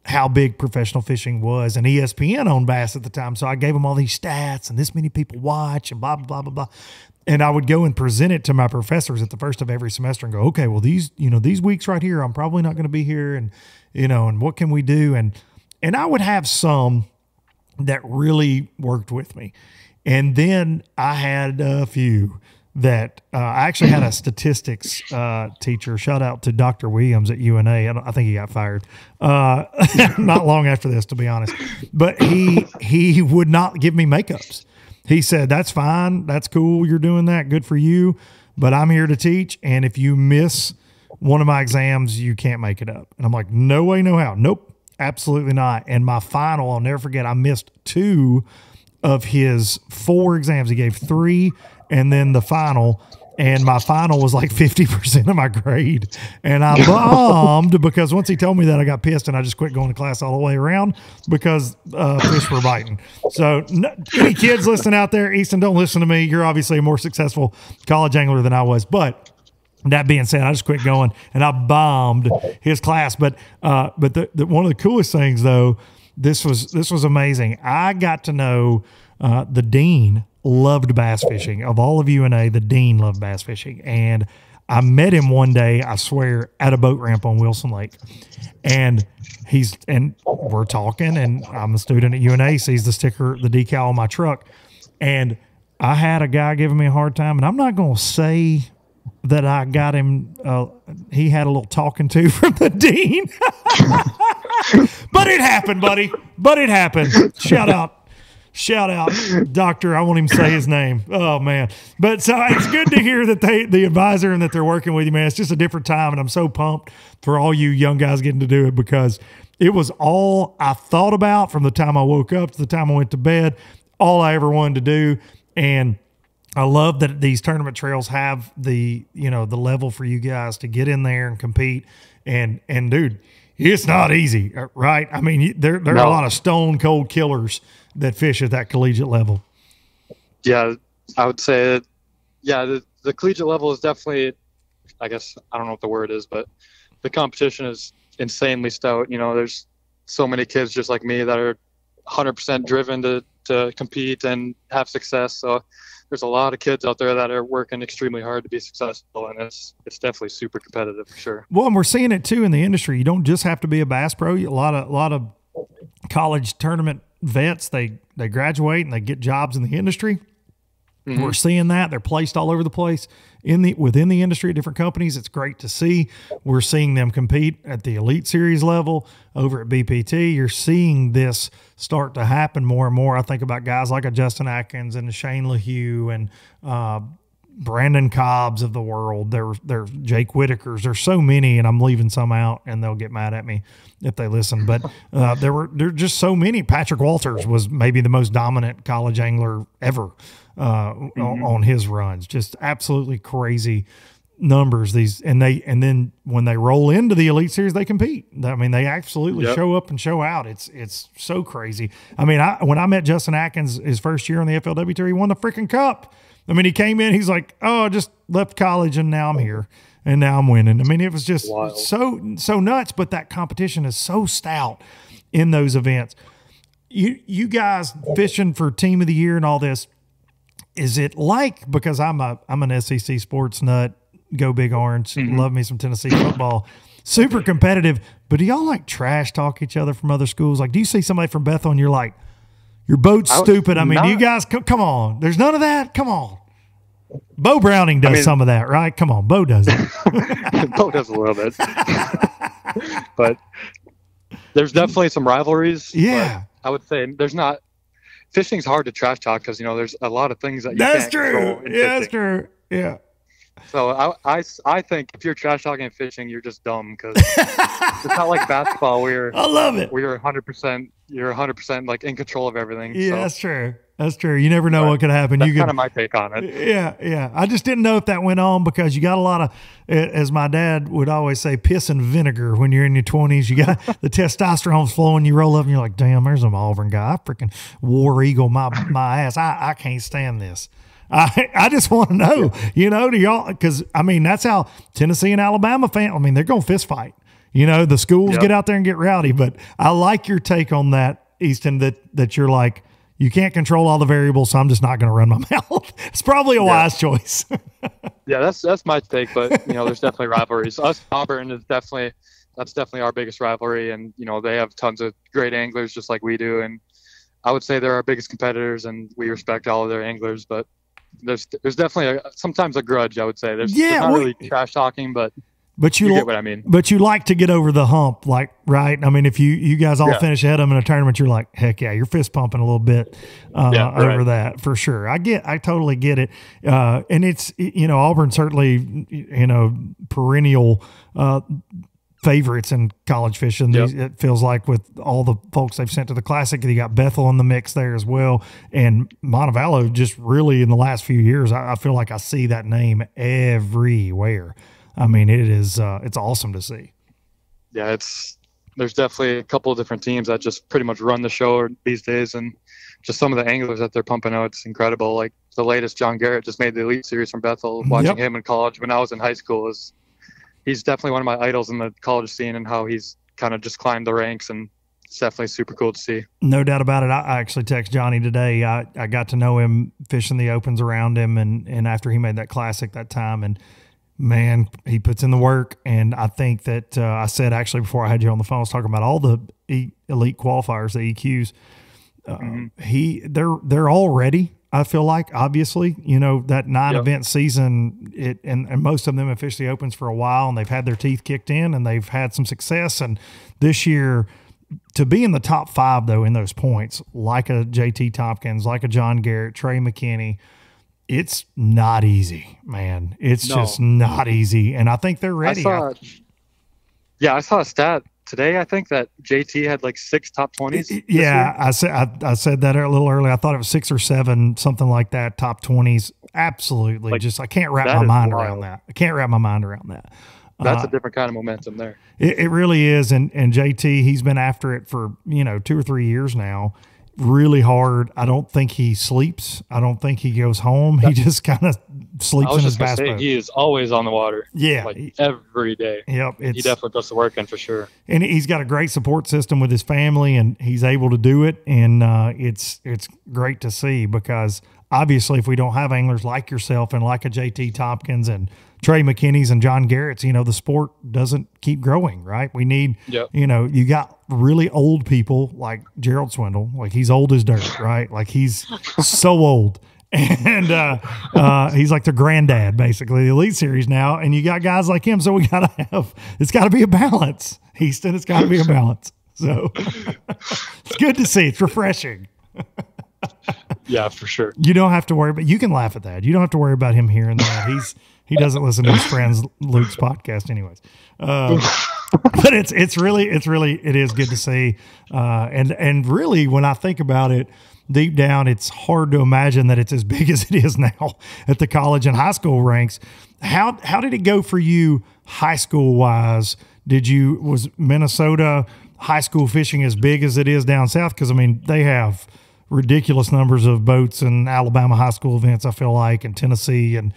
how big professional fishing was, and ESPN owned bass at the time. So I gave them all these stats and this many people watch and blah, blah, blah, blah, blah. And I would go and present it to my professors at the first of every semester and go, okay, well, these weeks right here, I'm probably not going to be here. And, and what can we do? And I would have some that really worked with me. And then I had a few that I actually had a statistics teacher. Shout out to Dr. Williams at UNA. I think he got fired not long after this, to be honest. But he would not give me makeups. He said, that's fine. That's cool. You're doing that. Good for you. But I'm here to teach. And if you miss one of my exams, you can't make it up. And I'm like, no way, no how. Nope, absolutely not. And my final, I'll never forget, I missed 2 of his 4 exams. He gave 3 and then the final. And my final was like 50% of my grade. And I bombed because once he told me that, I got pissed and I just quit going to class all the way around because fish were biting. So any kids listening out there, Easton, don't listen to me. You're obviously a more successful college angler than I was. But that being said, I just quit going and I bombed his class. But the one of the coolest things, though, this was amazing. I got to know the dean loved bass fishing. Of all of UNA, the dean loved bass fishing. And I met him one day, I swear, at a boat ramp on Wilson Lake. And we're talking, and I'm a student at UNA, sees the sticker, the decal on my truck. And I had a guy giving me a hard time, and I'm not going to say that I got him, he had a little talking to from the dean. But it happened, buddy. But it happened. Shout out, doctor. I won't even say his name. Oh, man. But so it's good to hear that the advisor and that they're working with you, man. It's just a different time, and I'm so pumped for all you young guys getting to do it because it was all I thought about from the time I woke up to the time I went to bed, all I ever wanted to do. And I love that these tournament trails have the level for you guys to get in there and compete. And dude, it's not easy, right? I mean, there are a lot of stone cold killers that fish at that collegiate level. Yeah, I would say the collegiate level is definitely, I guess, I don't know what the word is, but the competition is insanely stout. There's so many kids just like me that are 100% driven to compete and have success. So there's a lot of kids out there that are working extremely hard to be successful, and it's definitely super competitive for sure. Well, and we're seeing it too in the industry. You don't just have to be a bass pro. A lot of college tournament vets, they graduate and they get jobs in the industry. Mm-hmm. We're seeing that they're placed all over the place within the industry at different companies. It's great to see. We're seeing them compete at the Elite Series level over at BPT. You're seeing this start to happen more and more. I think about guys like a Justin Atkins and a Shane LaHue and Brandon Cobbs of the world. There's Jake Whitakers. There's so many, and I'm leaving some out, and they'll get mad at me if they listen. But there are just so many. Patrick Walters was maybe the most dominant college angler ever. on his runs. Just absolutely crazy numbers. And then when they roll into the Elite Series, they compete. I mean, they absolutely show up and show out. It's so crazy. I mean, when I met Justin Atkins his first year on the FLW Tour, he won the freaking cup. I mean, he came in, he's like, oh, I just left college and now I'm here and now I'm winning. I mean, it was just so nuts, but that competition is so stout in those events. You guys fishing for team of the year and all this, is it like, because I'm an SEC sports nut, go Big Orange, love me some Tennessee football, super competitive, but do y'all like trash talk each other from other schools? Like, do you see somebody from Bethel and you're like, your boat's stupid? I mean, do you guys, come on, there's none of that? Come on. Bo Browning does some of that, right? Come on, Bo does it. Bo does a little bit. But there's definitely some rivalries. Yeah. I would say there's not. Fishing's hard to trash talk because, there's a lot of things that you can't control in fishing. That's true. Yeah. So I think if you're trash talking fishing, you're just dumb, because it's not like basketball where I love it. Where you're 100% like in control of everything. Yeah, so. that's true. That's true. You never know what could happen. That's kind of my take on it. Yeah. I just didn't know if that went on, because you got a lot of, as my dad would always say, piss and vinegar when you're in your 20s. You got the testosterone's flowing. You roll up and you're like, damn, there's an Auburn guy. I freaking War Eagle my ass. I can't stand this. I just want to know, do y'all, because, I mean, that's how Tennessee and Alabama they're going to fist fight. The schools get out there and get rowdy. But I like your take on that, Easton, that you're like, you can't control all the variables, so I'm just not going to run my mouth. It's probably a wise choice. Yeah, that's my take. But there's definitely rivalries. Us, Auburn that's definitely our biggest rivalry, and they have tons of great anglers just like we do. And I would say they're our biggest competitors, and we respect all of their anglers. But there's definitely sometimes a grudge. I would say there's not really trash talking, but you get what I mean. But you like to get over the hump, like, right? I mean, if you guys all finish ahead of them in a tournament, you're like, heck yeah, you're fist pumping a little bit over that for sure. I totally get it. And it's, Auburn certainly, perennial favorites in college fishing. It feels like with all the folks they've sent to the Classic, you got Bethel in the mix there as well. And Montevallo just really in the last few years, I feel like I see that name everywhere. I mean, it's awesome to see. Yeah, there's definitely a couple of different teams that just pretty much run the show these days, and just some of the anglers that they're pumping out, it's incredible. Like the latest, John Garrett just made the Elite Series from Bethel. Watching him in college when I was in high school he's definitely one of my idols in the college scene, and how he's kind of just climbed the ranks, and it's definitely super cool to see. No doubt about it. I actually texted Johnny today. I got to know him fishing the opens around him, and after he made that Classic that time, and man, he puts in the work. And I think that I said actually before I had you on the phone, I was talking about all the elite qualifiers, the EQs. They're all ready. I feel like, obviously, that 9-event season, and most of them have fished the opens for a while, and they've had their teeth kicked in, and they've had some success. And this year, to be in the top 5 though in those points, like a JT Tompkins, like a John Garrett, Trey McKinney, it's not easy, man. It's just not easy. And I think they're ready. I saw a stat today, I think, that JT had like 6 top 20s. Yeah, I said that a little early. I thought it was 6 or 7, something like that, top 20s. Absolutely. I can't wrap my mind around that. I can't wrap my mind around that. That's a different kind of momentum there. It really is. And JT, he's been after it for, 2 or 3 years now. Really hard. I don't think he sleeps. I don't think he goes home. He just kind of sleeps in his bass boat. He is always on the water. Yeah. Like every day. Yep. He definitely puts the work in for sure. And he's got a great support system with his family, and he's able to do it. And it's great to see, because obviously if we don't have anglers like yourself and like a JT Tompkins and Trey McKinney's and John Garrett's, the sport doesn't keep growing, right? We need, you got really old people like Gerald Swindle, like he's old as dirt, right? Like he's so old. And he's like their granddad, basically, the Elite Series now. And you got guys like him. So it's got to be a balance. Easton, it's got to be a balance. So it's good to see. It's refreshing. Yeah, for sure. You don't have to worry, but you can laugh at that. You don't have to worry about him hearing that. He doesn't listen to his friends Luke's podcast anyways. But it is good to see. And really, when I think about it, deep down, it's hard to imagine that it's as big as it is now at the college and high school ranks. How did it go for you high school wise? Was Minnesota high school fishing as big as it is down south? Because I mean, they have ridiculous numbers of boats and Alabama high school events, I feel like, and Tennessee and,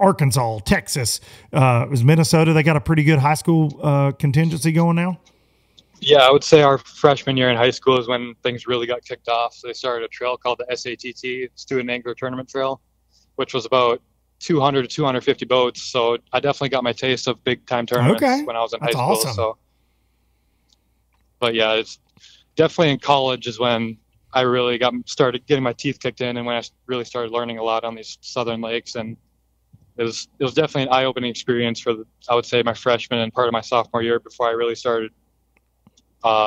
Arkansas, Texas. Is Minnesota, they got a pretty good high school contingency going now? Yeah, I would say our freshman year in high school is when things really got kicked off. So they started a trail called the SATT, Student Angler Tournament Trail, which was about 200 to 250 boats. So I definitely got my taste of big time tournaments when I was in high school. Awesome. So, but yeah, it's definitely in college is when I really started getting my teeth kicked in, and when I really started learning a lot on these southern lakes. And it was definitely an eye-opening experience for I would say my freshman and part of my sophomore year before I really started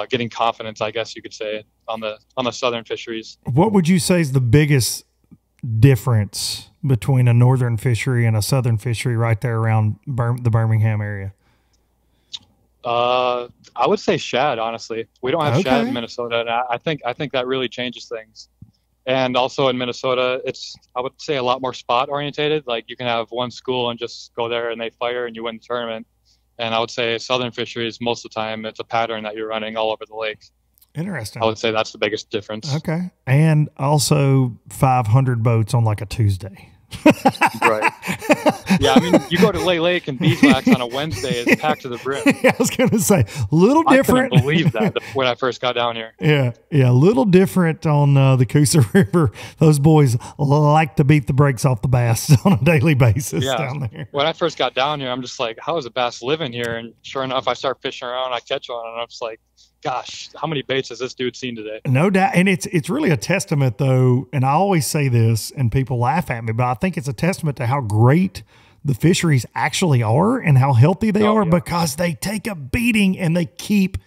getting confidence, I guess you could say, on the southern fisheries. What would you say is the biggest difference between a northern fishery and a southern fishery right there around the Birmingham area? I would say shad, honestly. We don't have shad in Minnesota, and I think that really changes things. And also in Minnesota, it's, I would say, a lot more spot orientated. Like you can have one school and just go there and they fire and you win the tournament. And I would say southern fisheries, most of the time, it's a pattern that you're running all over the lake. Interesting. I would say that's the biggest difference. Okay. And also 500 boats on like a Tuesday. Right. Yeah, I mean, you go to Lay Lake and Beeswax on a Wednesday, it's packed to the brim. Yeah, I was going to say, a little different. I couldn't believe that when I first got down here. Yeah, a little different on the Coosa River. Those boys like to beat the brakes off the bass on a daily basis down there. When I first got down here, I'm just like, how is a bass living here? And sure enough, I start fishing around, I catch one, and I'm just like, gosh, how many baits has this dude seen today? No doubt. And it's really a testament, though, and I always say this, and people laugh at me, but I think it's a testament to how great the fisheries actually are and how healthy they are, because they take a beating and they keep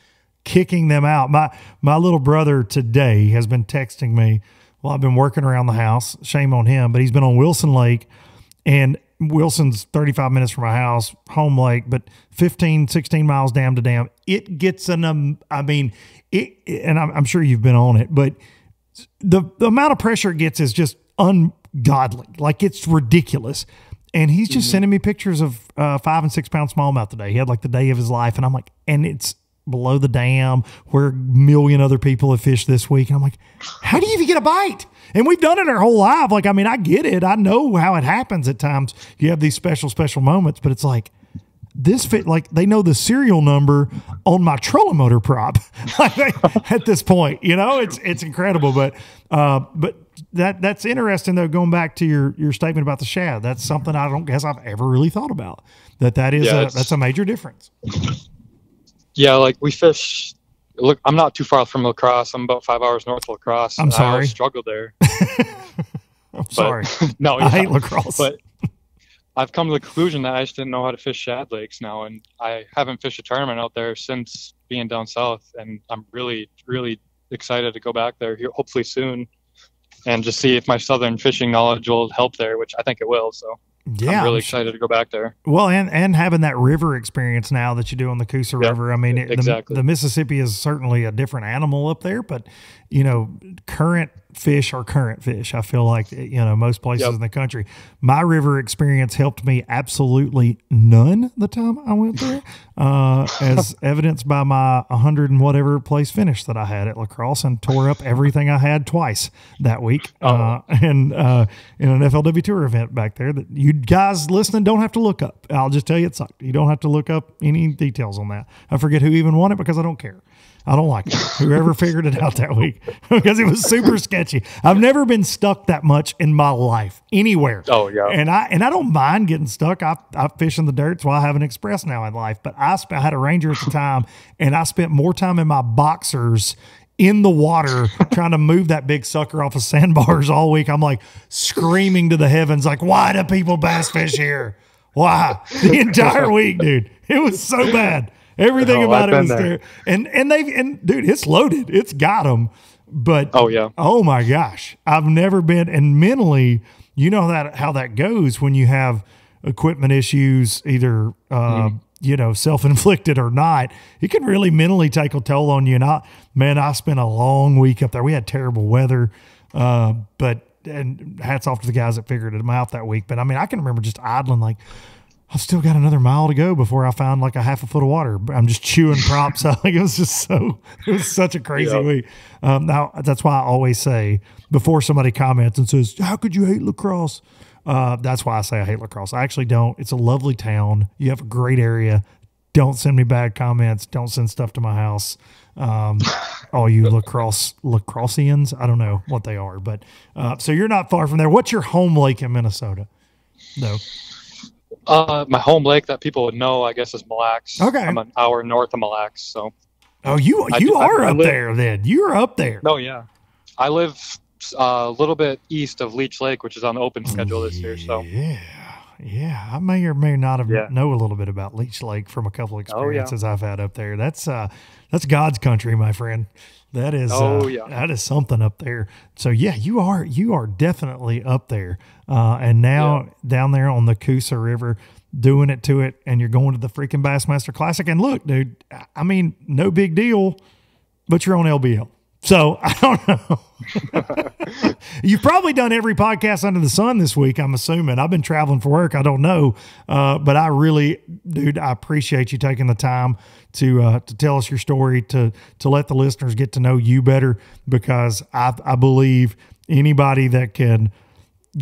kicking them out. My little brother today has been texting me while I've been working around the house. Shame on him, but he's been on Wilson Lake, and Wilson's 35 minutes from my house, home lake, but 15, 16 miles dam to dam. It gets and I'm sure you've been on it, but the amount of pressure it gets is just ungodly. Like, it's ridiculous. And he's just sending me pictures of 5 and 6 pound smallmouth today. He had like the day of his life. And I'm like, and it's below the dam where a million other people have fished this week. And I'm like, how do you even get a bite? And we've done it our whole life. Like, I mean, I get it. I know how it happens at times. You have these special moments, but it's like, they know the serial number on my trolling motor prop at this point. It's incredible. But that's interesting, though, going back to your statement about the shad. That's something I don't guess I've ever really thought about. That's a major difference. Yeah, like we fish. Look, I'm not too far from La Crosse. I'm about 5 hours north of La Crosse. I'm sorry. I always struggled there. I'm sorry. No, I hate La Crosse. But I've come to the conclusion that I just didn't know how to fish shad lakes now, and I haven't fished a tournament out there since being down south, and I'm really, really excited to go back there here, hopefully soon, and just see if my southern fishing knowledge will help there, which I think it will. So yeah, I'm really excited to go back there. Well, and having that river experience now that you do on the Coosa River. I mean, exactly. The Mississippi is certainly a different animal up there, but current fish are current fish. I feel like, most places in the country. My river experience helped me absolutely none the time I went there, as evidenced by my 100 and whatever place finish that I had at La Crosse, and tore up everything I had twice that week. And in an FLW Tour event back there that you guys listening don't have to look up. I'll just tell you it sucked. You don't have to look up any details on that. I forget who even won it because I don't care. I don't like it. Whoever figured it out that week, because it was super sketchy. I've never been stuck that much in my life anywhere. Oh yeah. And I don't mind getting stuck. I fish in the dirt, so I have an express now in life. But I had a Ranger at the time, and I spent more time in my boxers in the water trying to move that big sucker off of sandbars all week. I'm like screaming to the heavens, like, why do people bass fish here? Why? The entire week, dude. It was so bad. Everything about it was there. And dude, it's loaded. It's got them. But oh my gosh, I've never been. And mentally, how that goes when you have equipment issues, either self-inflicted or not, it can really mentally take a toll on you. And I spent a long week up there. We had terrible weather, and hats off to the guys that figured it out that week. But I mean, I can remember just idling like, I've still got another mile to go before I found like a half a foot of water. I'm just chewing props. Like it was such a crazy week. Now that's why I always say before somebody comments and says, how could you hate La Crosse? That's why I say I hate La Crosse. I actually don't. It's a lovely town. You have a great area. Don't send me bad comments. Don't send stuff to my house. All you Lacrossians, I don't know what they are, but, so you're not far from there. What's your home lake in Minnesota? No. My home lake that people would know, I guess, is Mille Lacs. Okay. I'm an hour north of Mille Lacs, so. Oh, you are up there then. You're up there. Oh, yeah. I live a little bit east of Leech Lake, which is on the open schedule this year. So yeah, I may or may not have know a little bit about Leech Lake from a couple of experiences I've had up there. That's God's country, my friend. That is that is something up there. So yeah, you are definitely up there. And now down there on the Coosa River, doing it to it, and you're going to the freaking Bassmaster Classic. And look, dude, I mean, no big deal, but you're on LBL. So I don't know. You've probably done every podcast under the sun this week, I'm assuming. I've been traveling for work. I don't know. But I really, dude, I appreciate you taking the time to tell us your story, to let the listeners get to know you better, because I believe anybody that can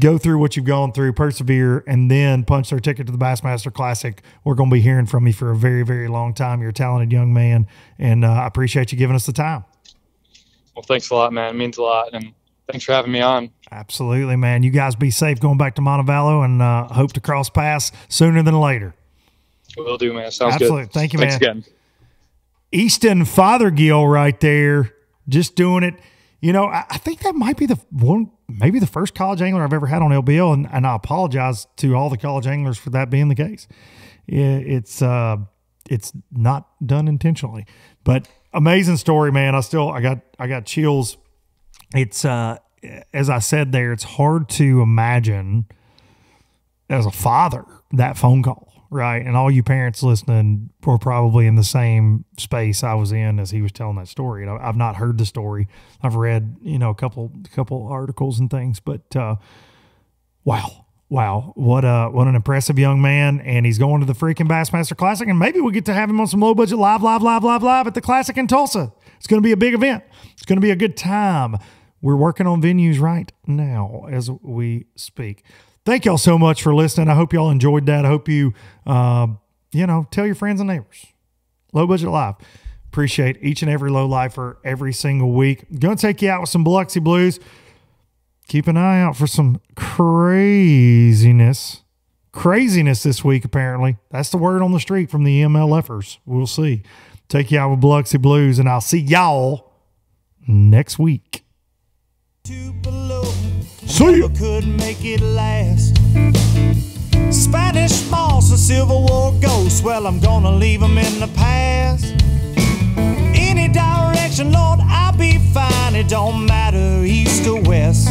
go through what you've gone through, persevere, and then punch their ticket to the Bassmaster Classic, we're going to be hearing from you for a very, very long time. You're a talented young man, and I appreciate you giving us the time. Well, thanks a lot, man. It means a lot, and thanks for having me on. Absolutely, man. You guys be safe going back to Montevallo, and hope to cross paths sooner than later. Will do, man. Sounds Absolutely. good. Thank you, man. Thanks again. Easton Fothergill right there, just doing it. I think that might be maybe the first college angler I've ever had on LBL, and I apologize to all the college anglers for that being the case. It's not done intentionally, but amazing story, man. I got chills. It's as I said there, it's hard to imagine as a father that phone call, right? And all you parents listening were probably in the same space I was in as he was telling that story. And I've not heard the story. I've read, a couple articles and things, but wow, what an impressive young man. And he's going to the freaking Bassmaster Classic, and maybe we'll get to have him on some low budget live at the Classic in Tulsa. It's going to be a big event. It's going to be a good time. We're working on venues right now as we speak. Thank y'all so much for listening. I hope y'all enjoyed that. I hope you, tell your friends and neighbors. Low Budget Live. Appreciate each and every low lifer every single week. Going to take you out with some Biloxi Blues. Keep an eye out for some craziness this week, apparently. That's the word on the street from the MLFers. We'll see. Take you out with Biloxi Blues, and I'll see y'all next week. See ya. Couldn't make it last. Spanish moss and Civil War ghosts, well, I'm gonna leave them in the past. Any direction, Lord, I'll be fine. It don't matter, east or west.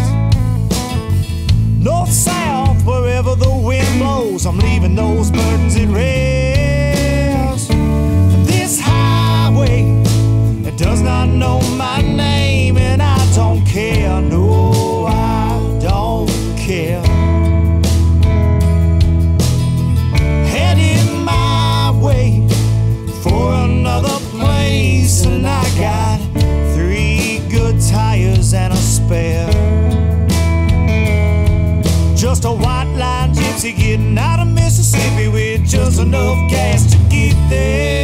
North, south, wherever the wind blows, I'm leaving those burdens at rest. This highway, it does not know my name, and I don't care, no, I don't care. Heading my way for another place, and I got 3 good tires and a spare. Just a white line gypsy getting out of Mississippi with just enough gas to get there.